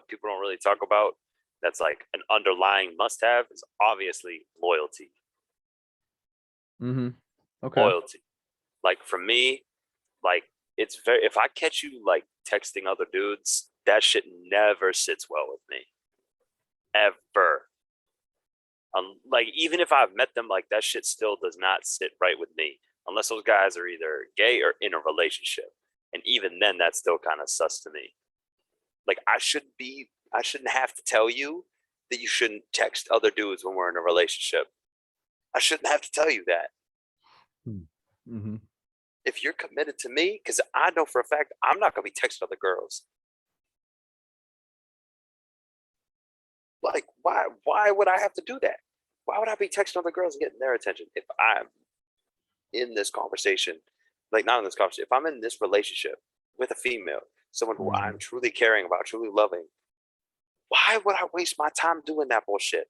Speaker 2: people don't really talk about that's like an underlying must have is obviously loyalty.
Speaker 1: Mm-hmm. Okay.
Speaker 2: Loyalty. Like for me, like it's very, if I catch you like texting other dudes, that shit never sits well with me. Ever. Like even if I've met them, like that shit still does not sit right with me unless those guys are either gay or in a relationship. And even then, that's still kind of sus to me. Like I shouldn't have to tell you that you shouldn't text other dudes when we're in a relationship. I shouldn't have to tell you that.
Speaker 1: Mm-hmm.
Speaker 2: If you're committed to me, because I know for a fact I'm not gonna be texting other girls. Like, why would I have to do that? Why would I be texting other girls and getting their attention if I'm in this conversation? Like not in this conversation, if I'm in this relationship with a female, someone who I'm truly caring about, truly loving, why would I waste my time doing that bullshit?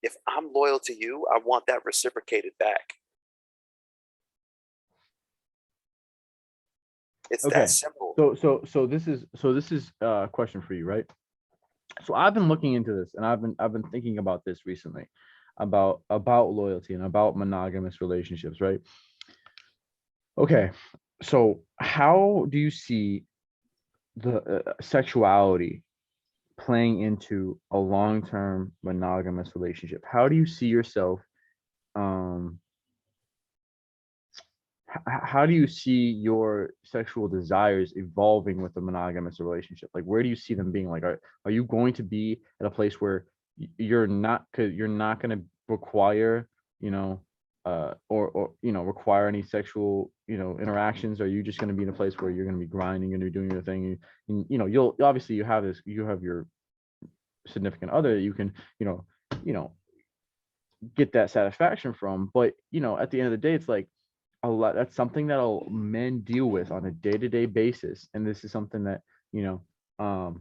Speaker 2: If I'm loyal to you, I want that reciprocated back. It's
Speaker 1: Okay.
Speaker 2: that simple.
Speaker 1: So this is a question for you, right? So I've been looking into this and I've been thinking about this recently about loyalty and about monogamous relationships, right? Okay. So how do you see the sexuality playing into a long-term monogamous relationship? How do you see yourself how do you see your sexual desires evolving with a monogamous relationship? Like, where do you see them being? Like, are you going to be at a place where you're not going to require, require any sexual, interactions? Are you just going to be in a place where you're going to be grinding, you're going to be doing your thing? And, you'll obviously you have your significant other that you can, you know, get that satisfaction from. But, at the end of the day, it's like, a lot, that's something that men deal with on a day-to-day basis, and this is something that I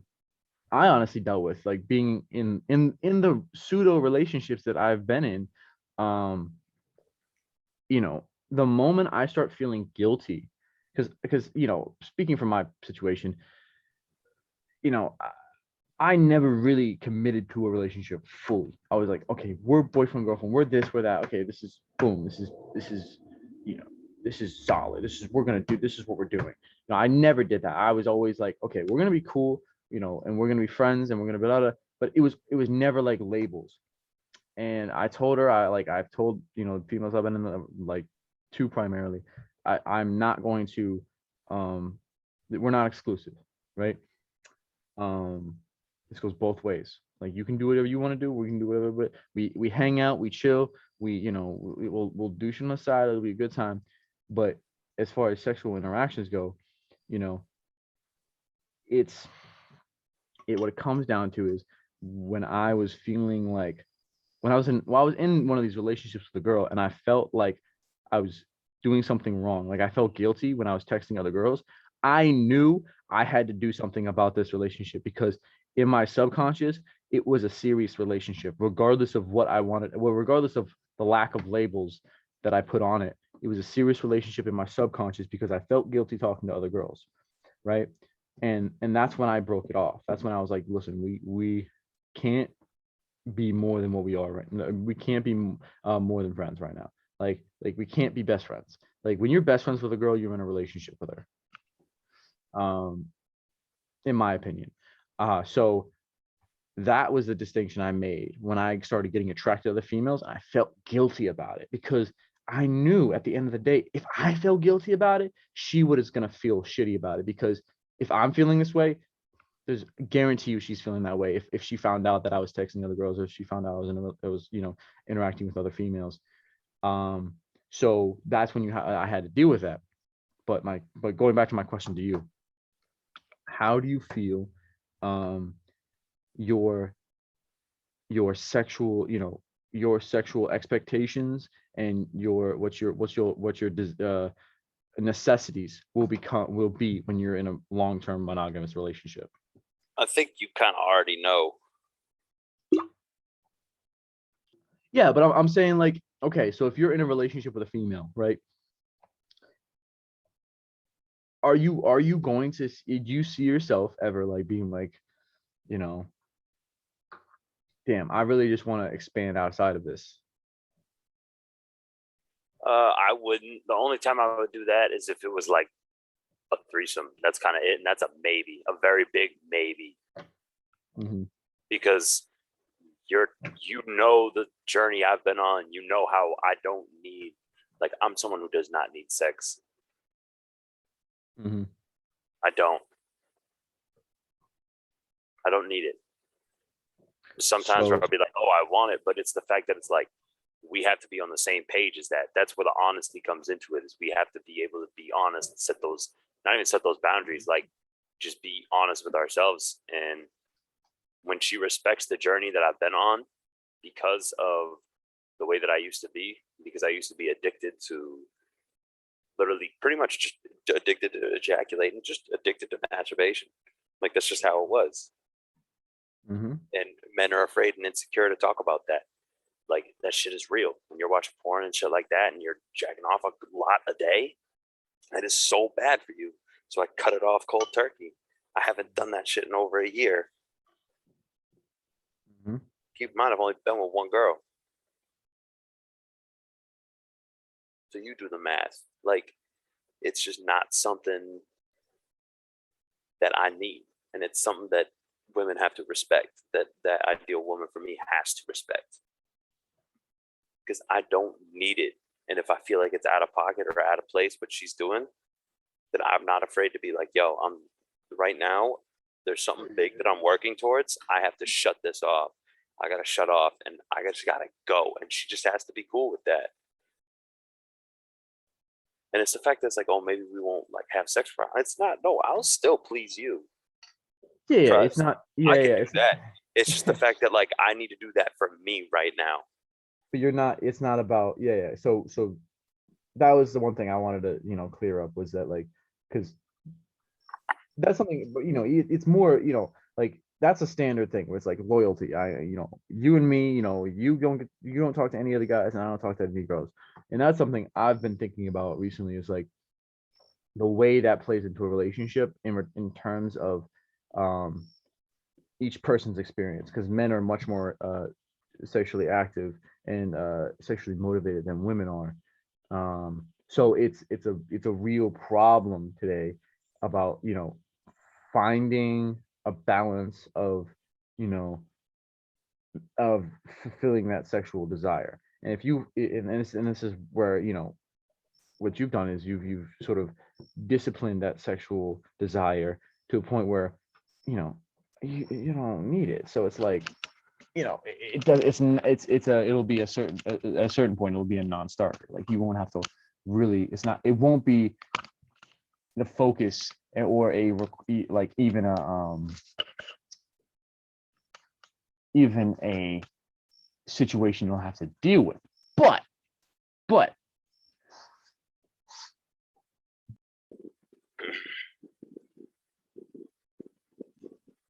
Speaker 1: honestly dealt with, like being in the pseudo relationships that I've been in. The moment I start feeling guilty, because speaking from my situation, I never really committed to a relationship fully. I was like, okay, we're boyfriend girlfriend, we're this, we're that. Okay, this is boom, this is this is solid. We're gonna do. This is what we're doing. I never did that. I was always like, okay, we're gonna be cool, and we're gonna be friends, and we're gonna be able to. But it was never like labels. And I told her, I've told females I've been in like two primarily. I'm not going to. We're not exclusive, right? This goes both ways. Like you can do whatever you want to do. We can do whatever. But we hang out, we chill. We'll douche on the side. It'll be a good time. But as far as sexual interactions go, what it comes down to is when I was feeling like when I was in one of these relationships with a girl, and I felt like I was doing something wrong. Like I felt guilty when I was texting other girls. I knew I had to do something about this relationship because in my subconscious, it was a serious relationship, regardless of what I wanted. Well, regardless of the lack of labels that I put on it, it was a serious relationship in my subconscious because I felt guilty talking to other girls, right? And that's when I broke it off. That's when I was like, listen, we can't be more than what we are right now. We can't be more than friends right now. Like we can't be best friends. Like when you're best friends with a girl, you're in a relationship with her. In my opinion. So that was the distinction I made when I started getting attracted to other females. I felt guilty about it because I knew at the end of the day, if I felt guilty about it, she was gonna feel shitty about it. Because if I'm feeling this way, there's guarantee you she's feeling that way. If she found out that I was texting other girls, or if she found out I was interacting with other females. So that's when I had to deal with that. But going back to my question to you, how do you feel um your sexual, your sexual expectations and your necessities will be when you're in a long-term monogamous relationship?
Speaker 2: I think you kind of already know.
Speaker 1: Yeah, but I'm saying, like, okay, so if you're in a relationship with a female, right? Are you going to, do you see yourself ever like being like, you know, damn, I really just want to expand outside of this?
Speaker 2: I wouldn't. The only time I would do that is if it was like a threesome. That's kind of it, and that's a maybe, a very big maybe,
Speaker 1: Hmm.
Speaker 2: because you know the journey I've been on. You know how I don't need, like, I'm someone who does not need sex.
Speaker 1: Hmm.
Speaker 2: I don't. I don't need it. Sometimes where
Speaker 1: So,
Speaker 2: I'll be like, oh, I want it, but it's the fact that it's like we have to be on the same page as that. That's where the honesty comes into it. Is we have to be able to be honest and set those, not even set those boundaries, like just be honest with ourselves. And when she respects the journey that I've been on because of the way that I used to be, because I used to be addicted to, literally pretty much just addicted to ejaculating, just addicted to masturbation. Like that's just how it was.
Speaker 1: hmm.
Speaker 2: And men are afraid and insecure to talk about that. Like that shit is real. When you're watching porn and shit like that and you're jacking off a lot a day, that is so bad for you. So I cut it off cold turkey. I haven't done that shit in over a year.
Speaker 1: Hmm.
Speaker 2: Keep in mind, I've only been with one girl. So you do the math. Like, it's just not something that I need. And it's something that women have to respect. That ideal woman for me has to respect. Because I don't need it. And if I feel like it's out of pocket or out of place what she's doing, then I'm not afraid to be like, yo, I'm right now, there's something big that I'm working towards. I have to shut this off. I gotta shut off and I just gotta go. And she just has to be cool with that. And it's the fact that it's like, oh, maybe we won't like have sex for. It's not. No, I'll still please you.
Speaker 1: Yeah, yeah, it's
Speaker 2: Trust.
Speaker 1: not.
Speaker 2: I
Speaker 1: Yeah,
Speaker 2: can
Speaker 1: yeah,
Speaker 2: do that. It's just the fact that like I need to do that for me right now.
Speaker 1: but you're not. It's not about. Yeah, yeah. So that was the one thing I wanted to clear up, was that, like, because that's something, but it's more, like, that's a standard thing where it's like loyalty. You and me, you don't talk to any other guys, and I don't talk to any girls, and that's something I've been thinking about recently. Is like the way that plays into a relationship in terms of um each person's experience, because men are much more sexually active and sexually motivated than women are. So it's a real problem today about finding a balance of you know of fulfilling that sexual desire. And if you and this is where what you've done is you've sort of disciplined that sexual desire to a point where you know you don't need it. So it's like it does. It'll be a certain point. It'll be a non-starter. Like you won't have to really. It won't be the focus, or like even a situation you'll have to deal with. But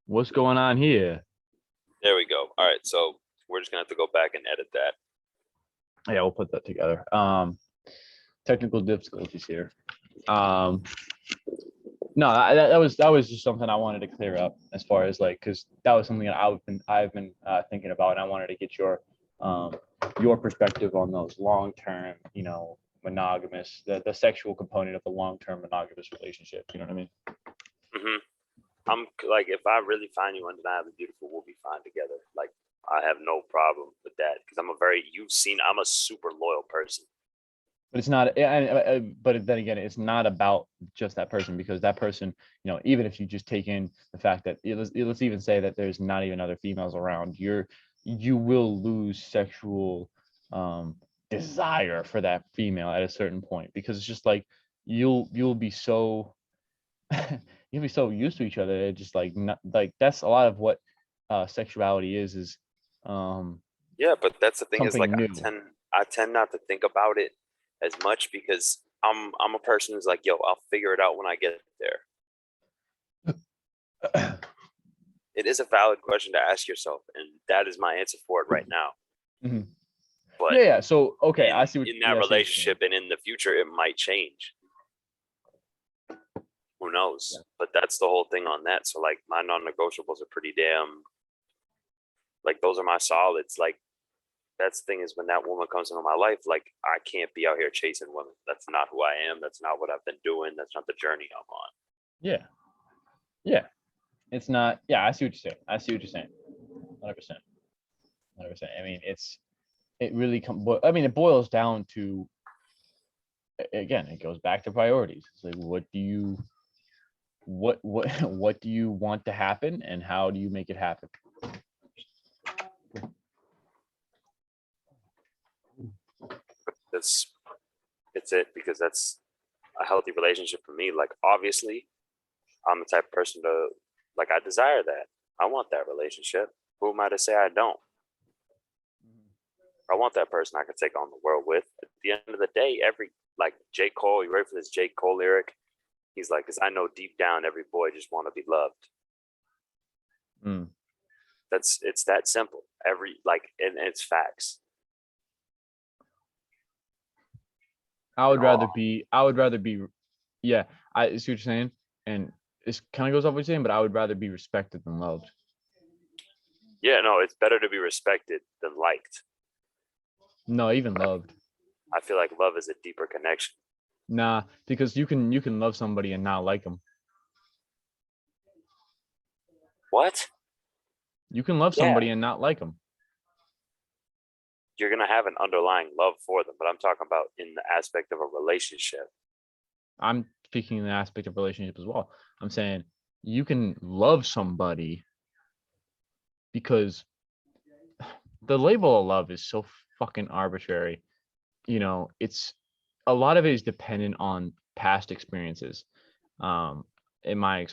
Speaker 1: what's going on here?
Speaker 2: There we go. All right, so we're just gonna have to go back and edit that.
Speaker 1: Yeah, we'll put that together. Technical difficulties here. No, that was just something I wanted to clear up as far as like, because that was something that I've been thinking about, and I wanted to get your perspective on those long-term, monogamous, the sexual component of the long-term monogamous relationship. You know what I mean?
Speaker 2: Hmm. I'm like, if I really find you undeniably beautiful, we'll be fine together. Like, I have no problem with that because I'm a super loyal person.
Speaker 1: But it's not, but then again, it's not about just that person, because that person, even if you just take in the fact that let's even say that there's not even other females around, you will lose sexual desire for that female at a certain point, because it's just like you'll be so you'll be so used to each other. It just like, not like, that's a lot of what sexuality is
Speaker 2: Yeah, but that's the thing is, like,
Speaker 1: something new.
Speaker 2: I tend not to think about it as much because I'm a person who's like, yo, I'll figure it out when I get there. It is a valid question to ask yourself, and that is my answer for it right now.
Speaker 1: Mhm.
Speaker 2: But
Speaker 1: Yeah. So okay, I see
Speaker 2: in that relationship and in the future, it might change. Who knows?
Speaker 1: Yeah.
Speaker 2: But that's the whole thing on that. So like, my non-negotiables are pretty damn, like, those are my solids. Like, that's the thing is, when that woman comes into my life, like, I can't be out here chasing women. That's not who I am. That's not what I've been doing. That's not the journey I'm on.
Speaker 1: Yeah. Yeah. It's not. Yeah, I see what you're saying. 100%. 100%. I mean, it really it boils down to, again, it goes back to priorities. It's like, what do you want to happen, and how do you make it happen?
Speaker 2: It's it, because that's a healthy relationship for me. Like, obviously, I'm the type of person to, like, I desire that. I want that relationship. Who am I to say I don't? I want that person I can take on the world with. At the end of the day, like J. Cole, you ready for this J. Cole lyric? He's like, because I know deep down every boy just want to be loved.
Speaker 1: Mm.
Speaker 2: It's that simple. And it's facts.
Speaker 1: I would rather be. Yeah, I see what you're saying, and this kind of goes off what you're saying, but I would rather be respected than loved.
Speaker 2: Yeah, no, it's better to be respected than liked.
Speaker 1: No, even loved.
Speaker 2: I feel like love is a deeper connection.
Speaker 1: Nah, because you can love somebody and not like them.
Speaker 2: What?
Speaker 1: You can love somebody and not like them.
Speaker 2: You're going to have an underlying love for them, but I'm talking about in the aspect of a relationship.
Speaker 1: I'm speaking in the aspect of relationship as well. I'm saying you can love somebody, because the label of love is so fucking arbitrary. It's a lot of it is dependent on past experiences. In my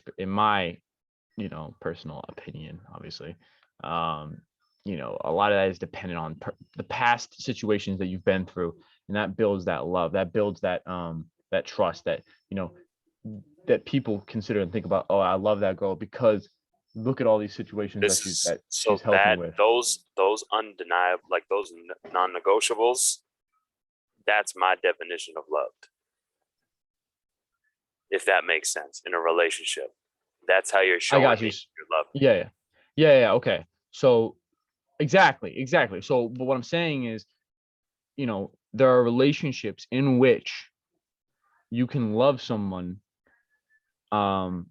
Speaker 1: personal opinion, obviously. A lot of that is dependent on the past situations that you've been through, and that builds that love, that builds that that trust, that that people consider and think about. Oh, I love that girl because look at all these situations that she's helped me with.
Speaker 2: Those undeniable, like those non-negotiables, that's my definition of love. If that makes sense in a relationship, that's how you're showing me your love.
Speaker 1: Yeah. Okay. So exactly. So, but what I'm saying is, there are relationships in which you can love someone, and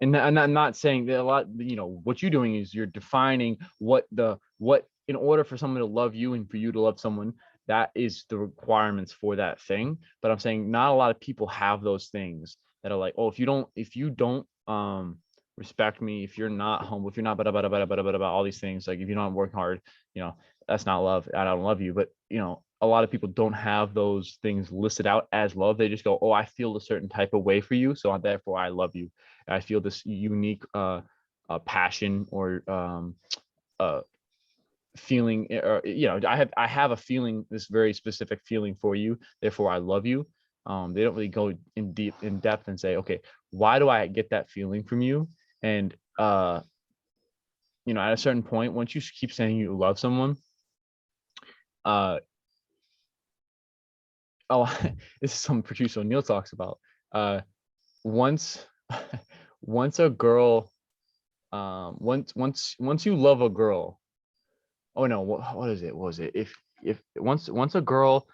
Speaker 1: I'm not saying that a lot. What you're doing is you're defining what in order for someone to love you and for you to love someone, that is the requirements for that thing. But I'm saying not a lot of people have those things that are like, oh, if you don't respect me, if you're not humble, if you're not all these things, like if you don't work hard, that's not love. I don't love you. But a lot of people don't have those things listed out as love. They just go, oh, I feel a certain type of way for you, so therefore I love you. I feel this unique passion or feeling, or I have a feeling, this very specific feeling for you, therefore I love you. They don't really go in depth and say, okay, why do I get that feeling from you? And at a certain point, once you keep saying you love someone, this is something Patrice O'Neill talks about. Once once a girl, once you love a girl, oh no, what is it? What was it? If once a girl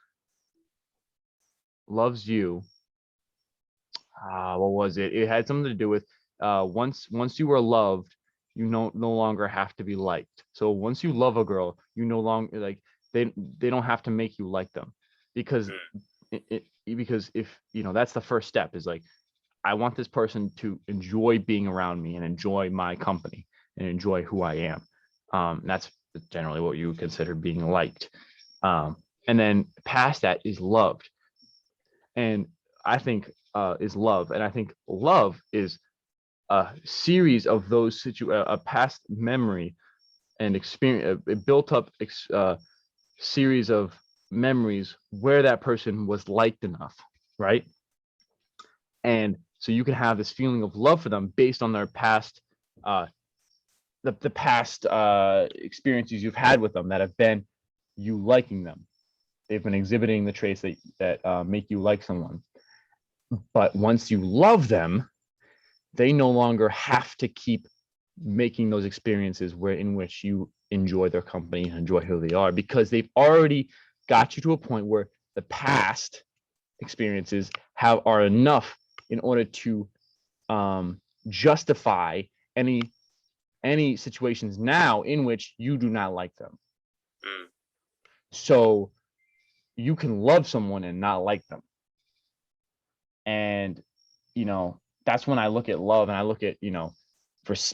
Speaker 1: loves you, what was it? It had something to do with once you were loved, you no longer have to be liked. So once you love a girl, you no longer like they don't have to make you like them, because because if that's the first step, is like, I want this person to enjoy being around me and enjoy my company and enjoy who I am. That's generally what you would consider being liked. And then past that is loved. And I think is love. And I think love is a series of those a past memory and experience, a built up series of memories where that person was liked enough, right? And so you can have this feeling of love for them based on their past, the past experiences you've had with them that have been you liking them. They've been exhibiting the traits that make you like someone. But once you love them, they no longer have to keep making those experiences in which you enjoy their company and enjoy who they are, because they've already got you to a point where the past experiences are enough in order to justify any situations now in which you do not like them. So you can love someone and not like them. And that's when I look at love, and I look at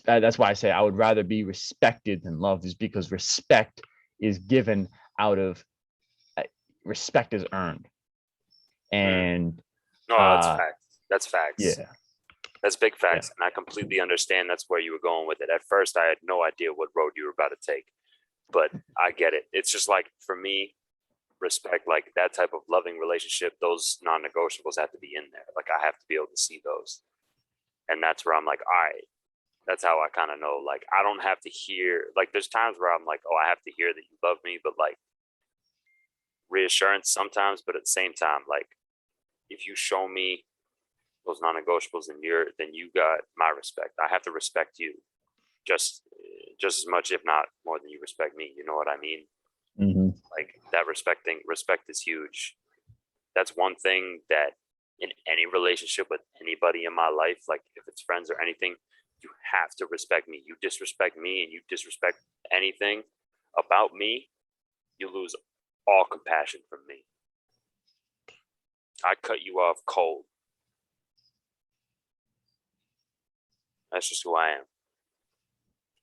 Speaker 1: that's why I say I would rather be respected than loved, is because respect is given out of respect is earned. And
Speaker 2: no, that's facts. That's facts.
Speaker 1: Yeah,
Speaker 2: that's big facts. Yeah. And I completely understand that's where you were going with it. At first, I had no idea what road you were about to take, but I get it. It's just like, for me, respect, like that type of loving relationship, those non-negotiables have to be in there. Like, I have to be able to see those. And that's where I'm like, all right, that's how I kind of know. Like, I don't have to hear, like, there's times where I'm like, oh, I have to hear that you love me, but like reassurance sometimes. But at the same time, like, if you show me those non-negotiables, then you got my respect. I have to respect you just as much, if not more, than you respect me. You know what I mean?
Speaker 1: Mm-hmm.
Speaker 2: Like, that respect is huge. That's one thing that in any relationship with anybody in my life, like if it's friends or anything, you have to respect me. You disrespect me and you disrespect anything about me, you lose all compassion from me. I cut you off cold. That's just who I am.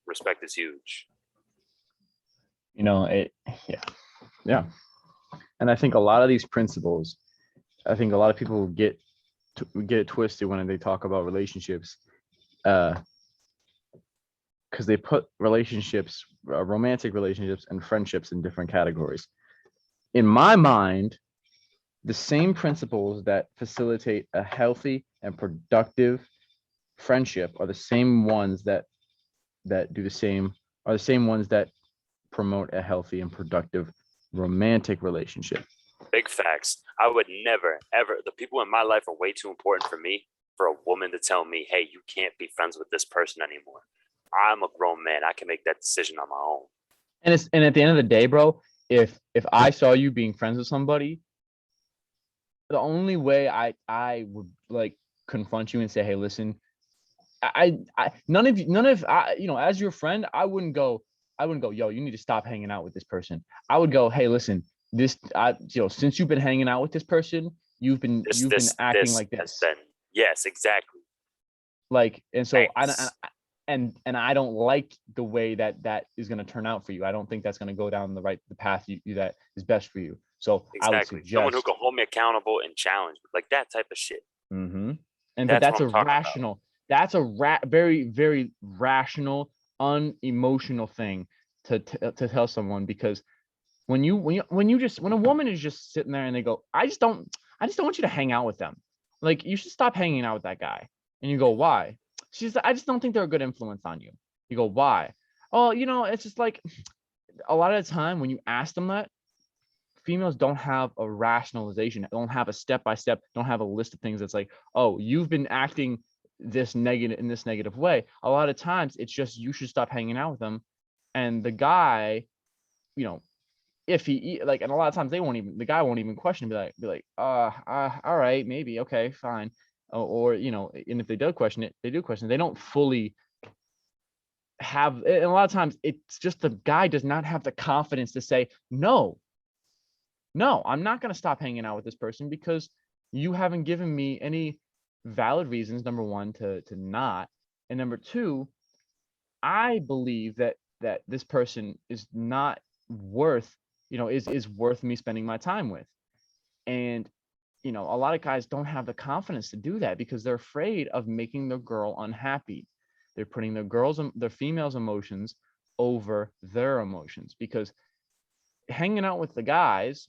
Speaker 2: Respect is huge.
Speaker 1: Yeah. And I think a lot of these principles, I think a lot of people get it twisted when they talk about relationships, because they put relationships, romantic relationships and friendships in different categories. In my mind, the same principles that facilitate a healthy and productive friendship are the same ones that are the same ones that promote a healthy and productive romantic relationship.
Speaker 2: Big facts. I would never, ever, the people in my life are way too important for me, for a woman to tell me, hey, you can't be friends with this person anymore. I'm a grown man. I can make that decision on my own.
Speaker 1: And at the end of the day, bro, if I saw you being friends with somebody, the only way I would like confront you and say, hey, listen, none of as your friend, I wouldn't go, yo, you need to stop hanging out with this person. I would go, hey, listen, since you've been hanging out with this person, you've been acting like this.
Speaker 2: Yes, exactly.
Speaker 1: Like, and so I don't like the way that is going to turn out for you. I don't think that's going to go down the path that is best for you. So exactly. I would suggest
Speaker 2: someone who can hold me accountable and challenge, like that type of shit.
Speaker 1: Mm-hmm. And that's a rational, that's a very, very rational, unemotional thing to tell someone, because when a woman is just sitting there and they go, I just don't want you to hang out with them. Like, you should stop hanging out with that guy. And you go, why? She's like, I just don't think they're a good influence on you. You go, why? Oh, it's just like, a lot of the time when you ask them that, females don't have a rationalization, don't have a step-by-step, don't have a list of things that's like, oh, you've been acting this negative way. A lot of times it's just, you should stop hanging out with them. And the guy, if he like, and a lot of times the guy won't even question, be like, all right, maybe, okay, fine. Or and if they do question it, they don't fully have, and a lot of times it's just the guy does not have the confidence to say, no, I'm not going to stop hanging out with this person because you haven't given me any valid reasons, number one, to not, and number two, I believe that this person is not worth, is worth me spending my time with. And a lot of guys don't have the confidence to do that because they're afraid of making the girl unhappy. They're putting their females' emotions over their emotions, because hanging out with the guys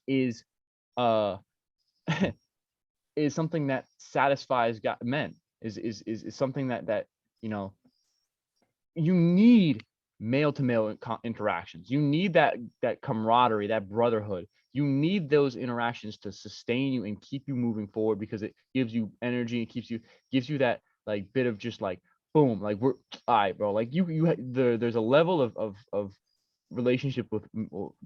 Speaker 1: is is something that satisfies men, is something that you need male to male interactions. You need that camaraderie, that brotherhood. You need those interactions to sustain you and keep you moving forward, because it gives you energy. It gives you that like bit of just like, boom, like, we're all right, bro. Like, there's a level of relationship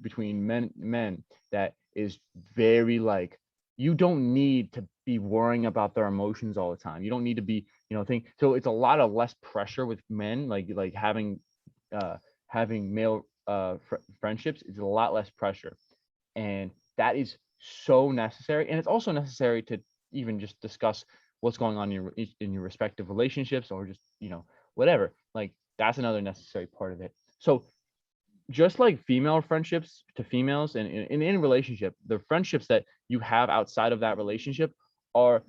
Speaker 1: between men that is very like, you don't need to be worrying about their emotions all the time. You don't need to be, so it's a lot of less pressure with men, like having male friendships is a lot less pressure, and that is so necessary. And it's also necessary to even just discuss what's going on in your respective relationships, or just whatever. Like, that's another necessary part of it. So just like female friendships to females, and in a relationship, the friendships that you have outside of that relationship are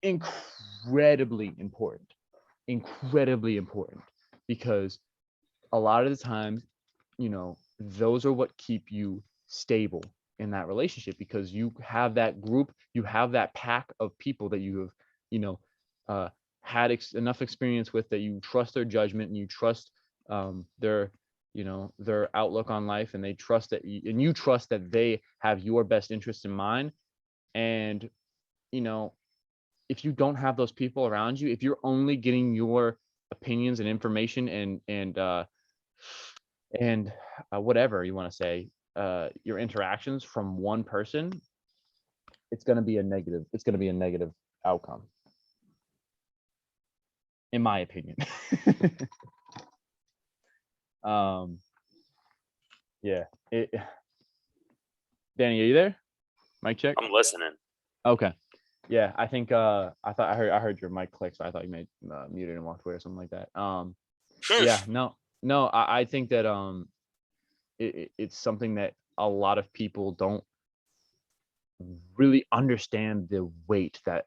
Speaker 1: incredibly important, because a lot of the times, those are what keep you stable in that relationship, because you have that group, you have that pack of people that you have, had enough experience with, that you trust their judgment, and you trust their outlook on life, and they trust that you trust that they have your best interest in mind. And if you don't have those people around you, if you're only getting your opinions and information and whatever you want to say, your interactions from one person, it's going to be a negative outcome, in my opinion. Yeah. Danny, are you there? Mic check.
Speaker 2: I'm listening.
Speaker 1: Okay. Yeah, I think I heard your mic click, so I thought you made muted and walked away or something like that. Yeah, no, I think that it's something that a lot of people don't really understand, the weight that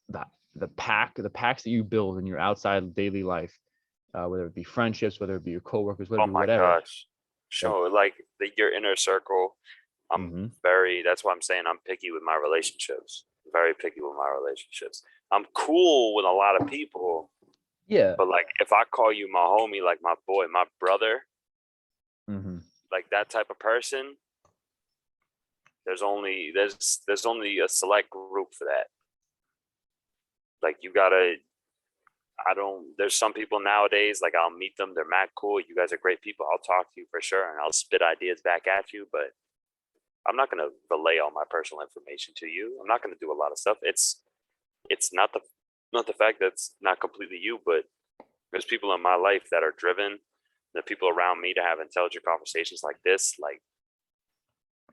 Speaker 1: the packs that you build in your outside daily life, whether it be friendships, whether it be your coworkers,
Speaker 2: Oh my
Speaker 1: whatever.
Speaker 2: gosh. So like your inner circle, that's why I'm saying I'm picky with my relationships. Very picky with my relationships. I'm cool with a lot of people.
Speaker 1: Yeah.
Speaker 2: But like, if I call you my homie, like my boy, my brother, like that type of person, there's only a select group for that. Like, there's some people nowadays, like, I'll meet them, they're mad cool, you guys are great people, I'll talk to you for sure, and I'll spit ideas back at you, but I'm not going to relay all my personal information to you. I'm not going to do a lot of stuff. It's not the fact that it's not completely you, but there's people in my life that are driven, the people around me to have intelligent conversations like this. Like,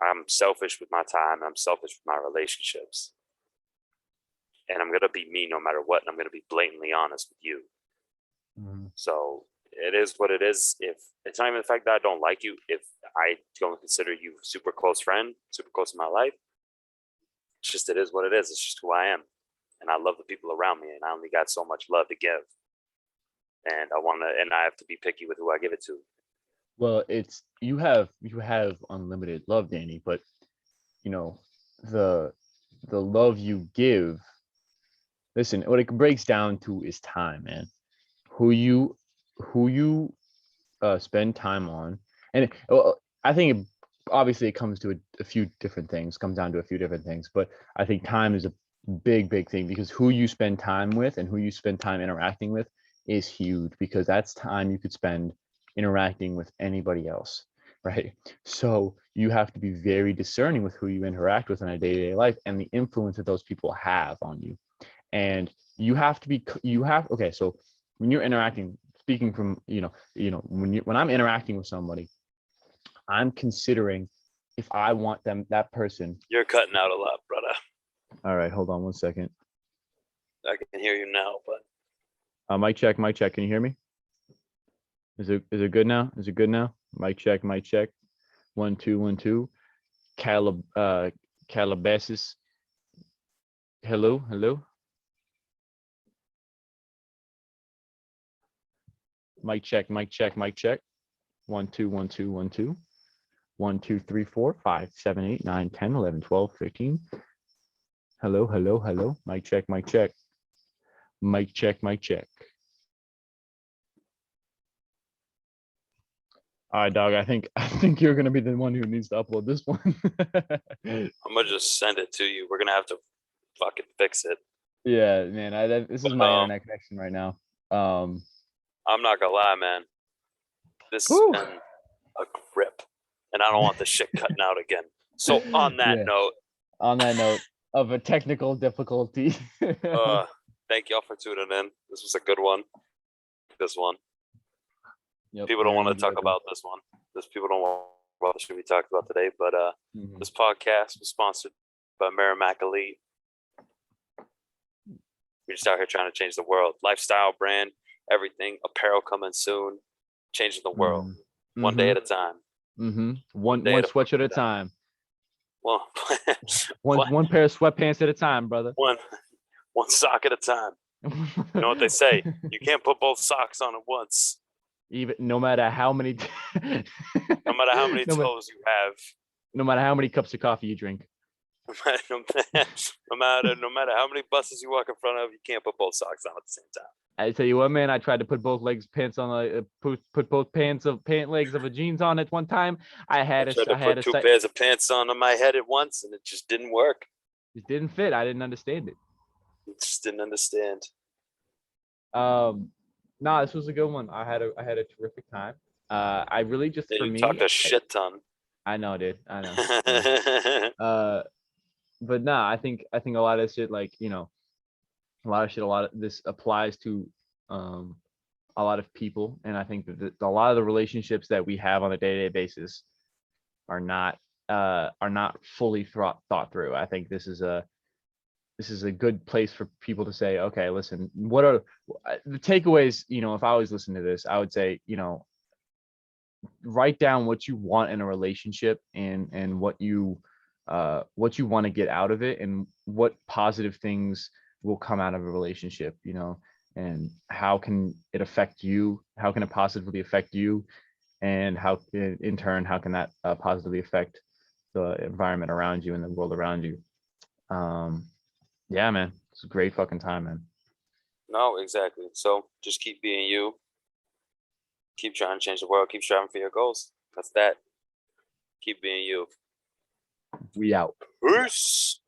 Speaker 2: I'm selfish with my time. I'm selfish with my relationships. And I'm going to be me no matter what. And I'm going to be blatantly honest with you. So it is what it is. If it's not even the fact that I don't like you, if I don't consider you super close friend, super close in my life, it's just, it is what it is. It's just who I am. And I love the people around me, and I only got so much love to give. and I have to be picky with who I give it to.
Speaker 1: Well, it's you have unlimited love, Danny, but you know, the love you give, listen, what it breaks down to is time, man. Who you who you spend time on. And I think obviously it comes to a few different things, comes down to a few different things, but I think time is a big thing, because who you spend time with and who you spend time interacting with is huge, because that's time you could spend interacting with anybody else, right? So you have to be very discerning with who you interact with in a day-to-day life and the influence that those people have on you. And okay, so when you're interacting, speaking from, when I'm interacting with somebody, I'm considering if I want that person.
Speaker 2: You're cutting out a lot, brother.
Speaker 1: All right, hold on one second.
Speaker 2: I can hear you now, but
Speaker 1: Mic check. Can you hear me? Is it good now? Is it good now? Mic check. 1 2 1 2. Calabasas. Hello. Mic check. 1 2 1 2 1 2. 1 2 3 4 5 7 8 9 10 11 12 13. Hello. Mic check. Mic check. All right, dog. I think you're gonna be the one who needs to upload this one.
Speaker 2: I'm gonna just send it to you. We're gonna have to fucking fix it.
Speaker 1: Yeah, man. This is my internet connection right now.
Speaker 2: I'm not gonna lie, man. This has
Speaker 1: Whew.
Speaker 2: been a grip, and I don't want this shit cutting out again. So on that
Speaker 1: note of a technical difficulty.
Speaker 2: Thank y'all for tuning in. This was a good one. This one.
Speaker 1: Yep,
Speaker 2: people don't want to talk about this one. People don't want about the shit we talked about today. But this podcast was sponsored by Merrimack Elite. We're just out here trying to change the world. Lifestyle brand, everything. Apparel coming soon. Changing the world. One day at a time.
Speaker 1: One sweatshirt at a time.
Speaker 2: Well,
Speaker 1: one pair of sweatpants at a time, brother.
Speaker 2: One sock at a time. You know what they say? You can't put both socks on at once.
Speaker 1: Even no matter how many
Speaker 2: toes you have.
Speaker 1: No matter how many cups of coffee you drink.
Speaker 2: No matter how many buses you walk in front of, you can't put both socks on at the same time.
Speaker 1: I tell you what, man, I tried to put both legs pants on put both pant legs of a jeans on at one time. I had to put
Speaker 2: two pairs of pants on my head at once, and it just didn't work.
Speaker 1: It didn't fit. I didn't understand it.
Speaker 2: Just didn't understand.
Speaker 1: No, this was a good one. I had a terrific time. I really just
Speaker 2: for me talked a shit ton.
Speaker 1: I know, dude. I know. But no, I think a lot of shit, like, a lot of this applies to a lot of people, and I think that a lot of the relationships that we have on a day-to-day basis are not fully thought through. I think this is a good place for people to say, okay, listen, what are the takeaways? If I was listening to this, I would say, write down what you want in a relationship, and what you want to get out of it, and what positive things will come out of a relationship, and how can it affect you? How can it positively affect you? And how, in turn, how can that positively affect the environment around you and the world around you? Yeah, man, it's a great fucking time, man.
Speaker 2: No, exactly. So just keep being you. Keep trying to change the world. Keep striving for your goals. That's that. Keep being you.
Speaker 1: We out.
Speaker 2: Peace.